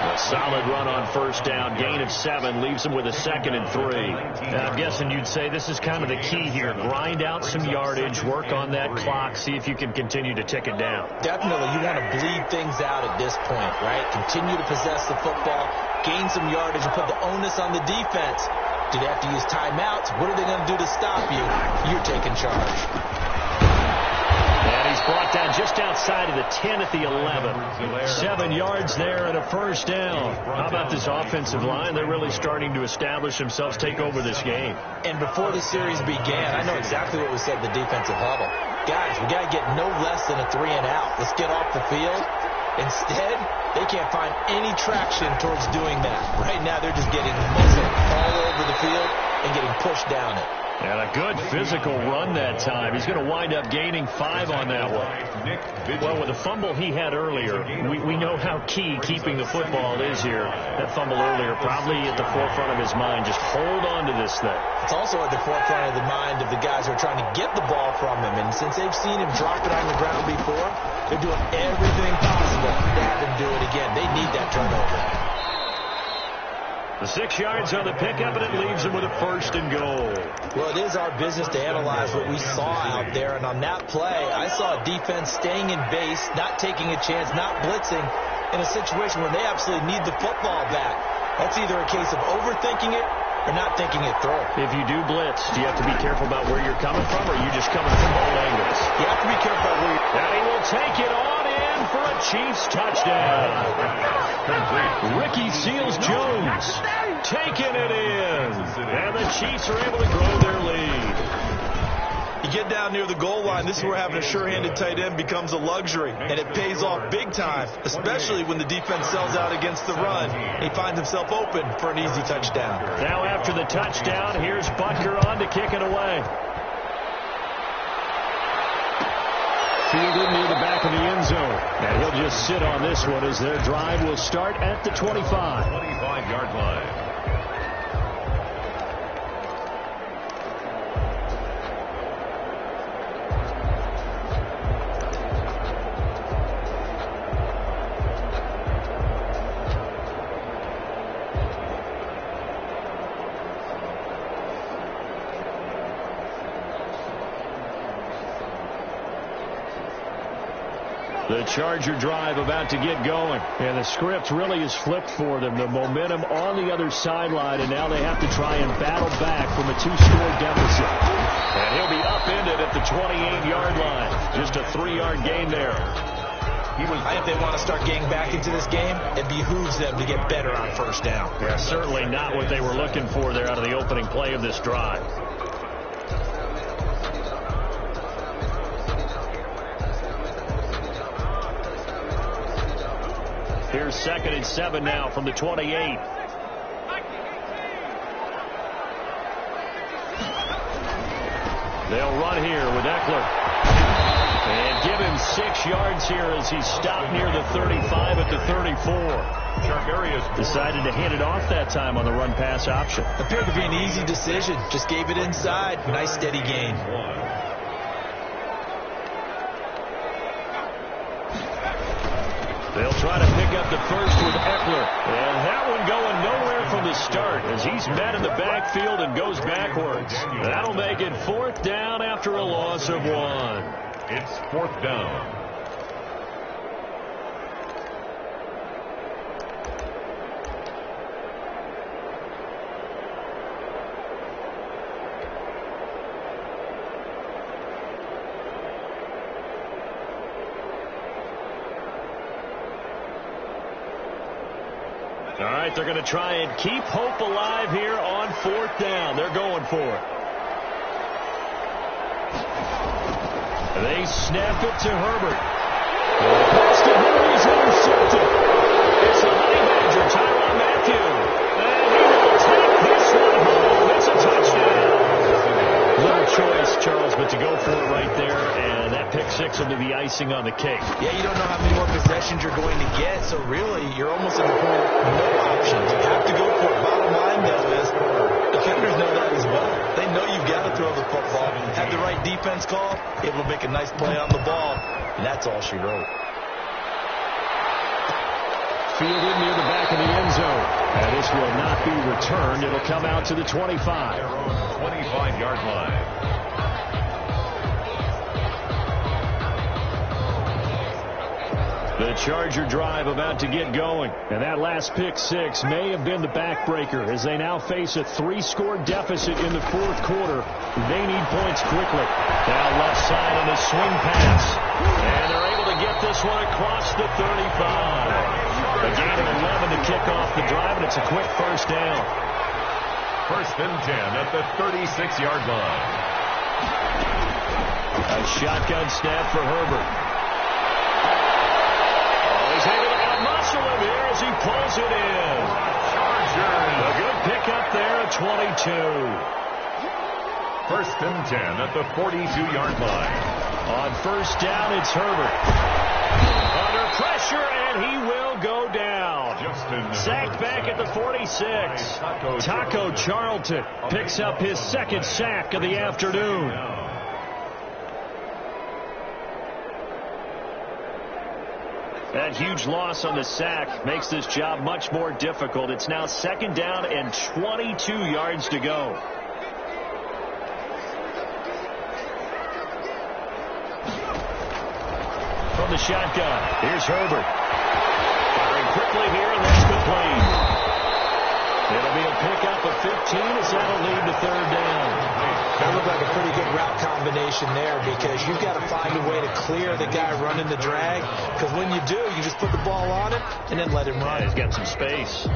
A solid run on first down. Gain of 7 leaves him with a 2nd and 3. I'm guessing you'd say this is kind of the key here. Grind out some yardage, work on that clock, see if you can continue to tick it down. Definitely. You want to bleed things out at this point, right? Continue to possess the football, gain some yardage, and put the onus on the defense. Do they have to use timeouts? What are they going to do to stop you? You're taking charge. And he's brought down just outside of the 10 at the 11. 7 yards there and a first down. How about this offensive line? They're really starting to establish themselves, take over this game. And before the series began, I know exactly what was said in the defensive huddle. Guys, we got to get no less than a 3 and out. Let's get off the field. Instead, they can't find any traction towards doing that. Right now, they're just getting muzzled all over the field and getting pushed down it. And a good physical run that time. He's going to wind up gaining 5 on that one. Well, with the fumble he had earlier, we know how key keeping the football is here. That fumble earlier probably at the forefront of his mind. Just hold on to this thing. It's also at the forefront of the mind of the guys who are trying to get the ball from him. And since they've seen him drop it on the ground before, they're doing everything possible to have him do it again. They need that turnover. The 6 yards on the pickup, and it leaves him with a 1st and goal. Well, it is our business to analyze what we saw out there. And on that play, I saw a defense staying in base, not taking a chance, not blitzing in a situation where they absolutely need the football back. That's either a case of overthinking it are not thinking it through. If you do blitz, do you have to be careful about where you're coming from, or are you just coming from all angles? You have to be careful about where you're... And he will take it on in for a Chiefs touchdown. Ricky Seals-Jones taking it in. And the Chiefs are able to grow their lead. You get down near the goal line, this is where having a sure-handed tight end becomes a luxury, and it pays off big time, especially when the defense sells out against the run. He finds himself open for an easy touchdown. Now after the touchdown, here's Butker on to kick it away. Fielded near the back of the end zone, and he'll just sit on this one as their drive will start at the 25. 25-yard line. The Charger drive about to get going. And the script really is flipped for them. The momentum on the other sideline, and now they have to try and battle back from a 2-score deficit. And he'll be upended at the 28-yard line. Just a 3-yard gain there. I think they want to start getting back into this game. It behooves them to get better on first down. Yeah, certainly not what they were looking for there out of the opening play of this drive. Here's 2nd and 7 now from the 28. They'll run here with Eckler. And give him 6 yards here as he stopped near the 35 at the 34. Decided to hand it off that time on the run-pass option. Appeared to be an easy decision. Just gave it inside. Nice steady gain. They'll try to pick up the first with Eckler. And that one going nowhere from the start as he's met in the backfield and goes backwards. That'll make it 4th down after a loss of 1. It's 4th down. All right, they're going to try and keep hope alive here on 4th down. They're going for it. They snap it to Herbert. Pass to Henry is intercepted. It's the honey badger, Tyrann Mathieu. And he will take this one home. It's a touchdown. Little choice, Charles, but to go for it right there, and that pick 6 will be the icing on the cake. Yeah, you don't know how many more possessions you're going to get, so really, you're almost at the point of no options. You have to go for it. Bottom line, though, is defenders know that as well. They know you've got to throw the football. Have the right defense call, able to make a nice play on the ball, and that's all she wrote. Fielded near the back of the end zone. And this will not be returned. It'll come out to the 25. 25-yard line. The Charger drive about to get going. And that last pick 6 may have been the backbreaker as they now face a 3-score deficit in the 4th quarter. They need points quickly. Now left side on the swing pass. And they're able to get this one across the 35. A gain of 11 to kick off the drive, and it's a quick 1st down. 1st and 10 at the 36-yard line. A shotgun snap for Herbert. He's able to outmuscle him here as he pulls it in. A good pickup there at 22. 1st and 10 at the 42-yard line. On 1st down, it's Herbert. Under pressure, and he will go down. Sacked back at the 46. Taco Charlton picks up his 2nd sack of the afternoon. That huge loss on the sack makes this job much more difficult. It's now 2nd down and 22 yards to go. From the shotgun, here's Herbert. Firing quickly here, and that's complete. It'll be a pickup of 15 that'll lead to third down. That looked like a pretty good route combination there because you've got to find a way to clear the guy running the drag, because when you do, you just put the ball on him and then let him run. Yeah, he's got some space.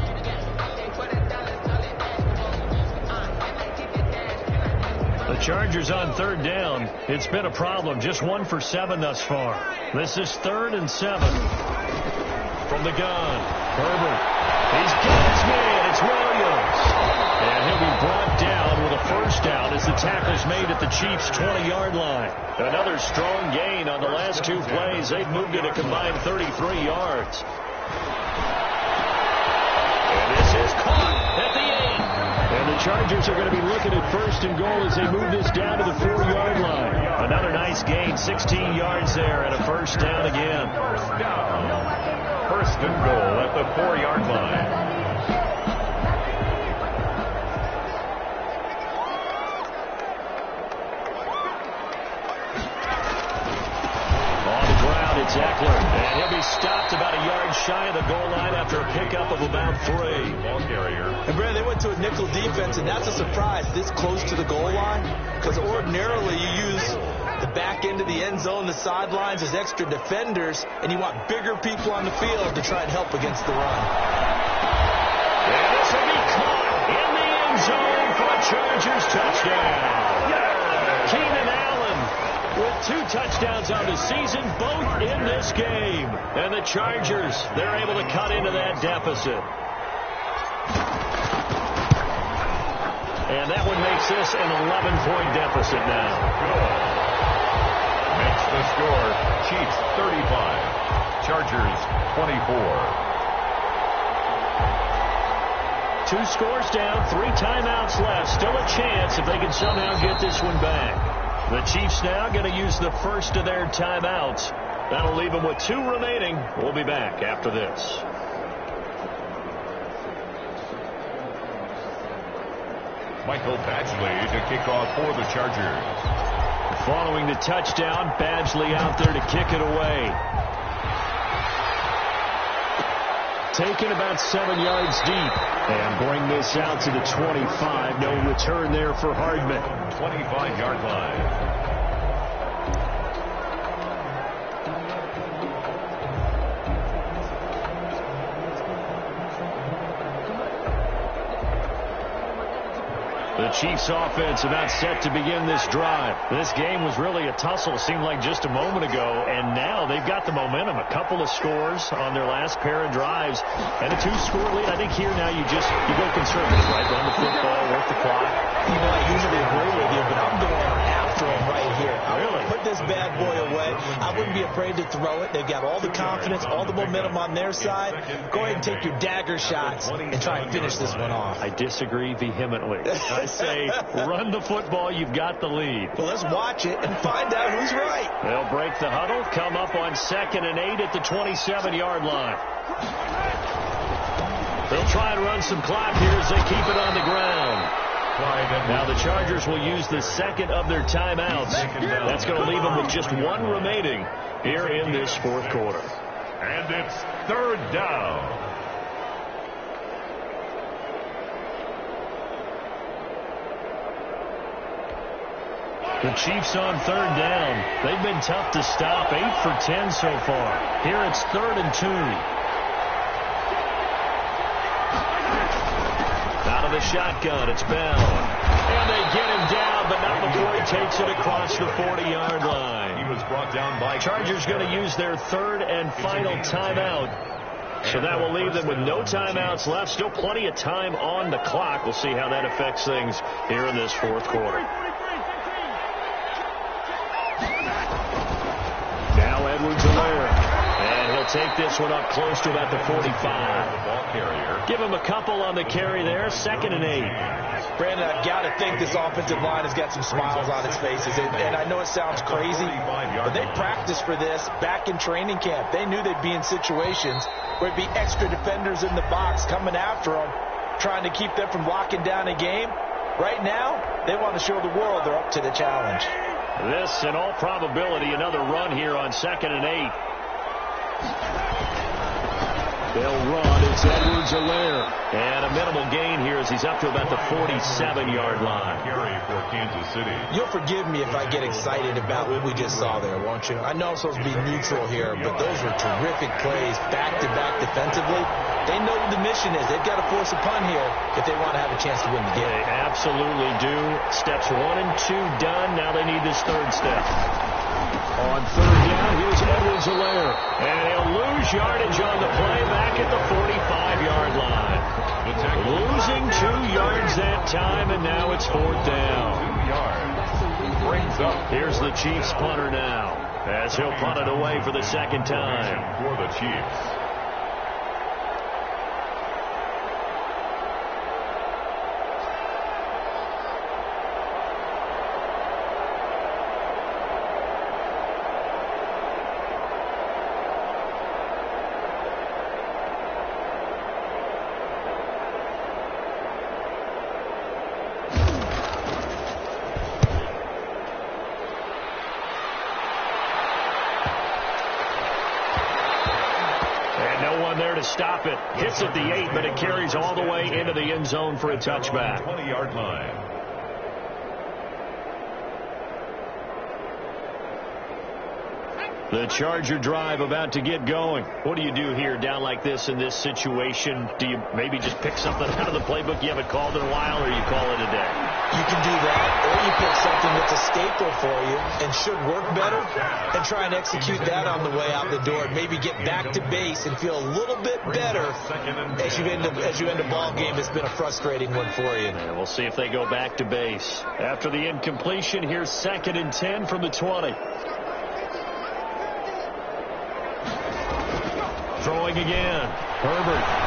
The Chargers on third down. It's been a problem. Just 1 for 7 thus far. This is 3rd and 7. From the gun, Herbert. He's got his man. It's Williams. And he'll be brought down with a first down as the tackle's made at the Chiefs' 20-yard line. Another strong gain on the last 2 plays. They've moved it a combined 33 yards. And this is caught at the 8. And the Chargers are going to be looking at 1st and goal as they move this down to the 4-yard line. Another nice gain, 16 yards there, and a first down again. First down. 1st and goal at the 4-yard line. It's Eckler, and he'll be stopped about a yard shy of the goal line after a pickup of about 3. Ball carrier. And, Brad, they went to a nickel defense, and that's a surprise this close to the goal line, because ordinarily you use the back end of the end zone, the sidelines as extra defenders, and you want bigger people on the field to try and help against the run. And this will be caught in the end zone for a Chargers touchdown. Keenan Allen with 2 touchdowns on the season, both in this game. And the Chargers, they're able to cut into that deficit. And that one makes this an 11-point deficit now. Good. Makes the score Chiefs 35, Chargers 24. 2 scores down, 3 timeouts left. Still a chance if they can somehow get this one back. The Chiefs now going to use the first of their timeouts. That'll leave them with 2 remaining. We'll be back after this. Michael Badgley to kick off for the Chargers. Following the touchdown, Badgley out there to kick it away. Taken about 7 yards deep. And bring this out to the 25. No return there for Hardman. 25-yard line. The Chiefs offense about set to begin this drive. This game was really a tussle, seemed like just a moment ago, and now they've got the momentum. A couple of scores on their last pair of drives, and a 2-score lead. I think here now you go conservative, right? Run the football, work the clock. You know, I usually agree with you, but I'm going after him right here. Really? Put this bad boy away. I wouldn't be afraid to throw it. They've got all the confidence, all the momentum on their side. Go ahead and take your dagger shots and try and finish this one off. I disagree vehemently. I say run the football. You've got the lead. Well, let's watch it and find out who's right. They'll break the huddle, come up on 2nd and 8 at the 27-yard line. They'll try and run some clock here as they keep it on the ground. Now the Chargers will use the 2nd of their timeouts. That's going to leave them with just 1 remaining here in this 4th quarter. And it's 3rd down. The Chiefs on 3rd down. They've been tough to stop. 8 for 10 so far. Here it's 3rd and 2. Out of the shotgun, it's Bell. And they get him down, but not before he takes it across the 40-yard line. He was brought down by Chargers going to use their 3rd and final timeout. So that will leave them with no timeouts left. Still plenty of time on the clock. We'll see how that affects things here in this 4th quarter. Now Edwards-Helaire. And he'll take this one up close to about the 45. Ball carrier. Give him a couple on the carry there. 2nd and 8. Brandon, I've got to think this offensive line has got some smiles on its faces. And I know it sounds crazy, but they practiced for this back in training camp. They knew they'd be in situations where it'd be extra defenders in the box coming after them, trying to keep them from locking down a game. Right now, they want to show the world they're up to the challenge. This, in all probability, another run here on 2nd and 8. They'll run. It's Edwards-Helaire. And a minimal gain here as he's up to about the 47-yard line. Carry for Kansas City. You'll forgive me if I get excited about what we just saw there, won't you? I know I'm supposed to be neutral here, but those were terrific plays back-to-back defensively. They know what the mission is. They've got to force a punt here if they want to have a chance to win the game. They absolutely do. Steps 1 and 2 done. Now they need this third step. On third down, here's Edwards-Helaire. And he'll lose yardage on the play back at the 45-yard line. Losing 2 yards that time, and now it's fourth down. 2 yards. Brings up. Here's the Chiefs punter now, as he'll punt it away for the second time. For the Chiefs. To stop it. Hits at the 8, but it carries all the way into the end zone for a touchback. 20-yard line. The Charger drive about to get going. What do you do here down like this in this situation? Do you maybe just pick something out of the playbook you haven't called in a while, or you call it a day? You can do that, or you pick something that's a staple for you and should work better and try and execute that on the way out the door. Maybe get back to base and feel a little bit better as you end a ball game that's been a frustrating one for you. And we'll see if they go back to base. After the incompletion, here's 2nd and 10 from the 20. Throwing again. Herbert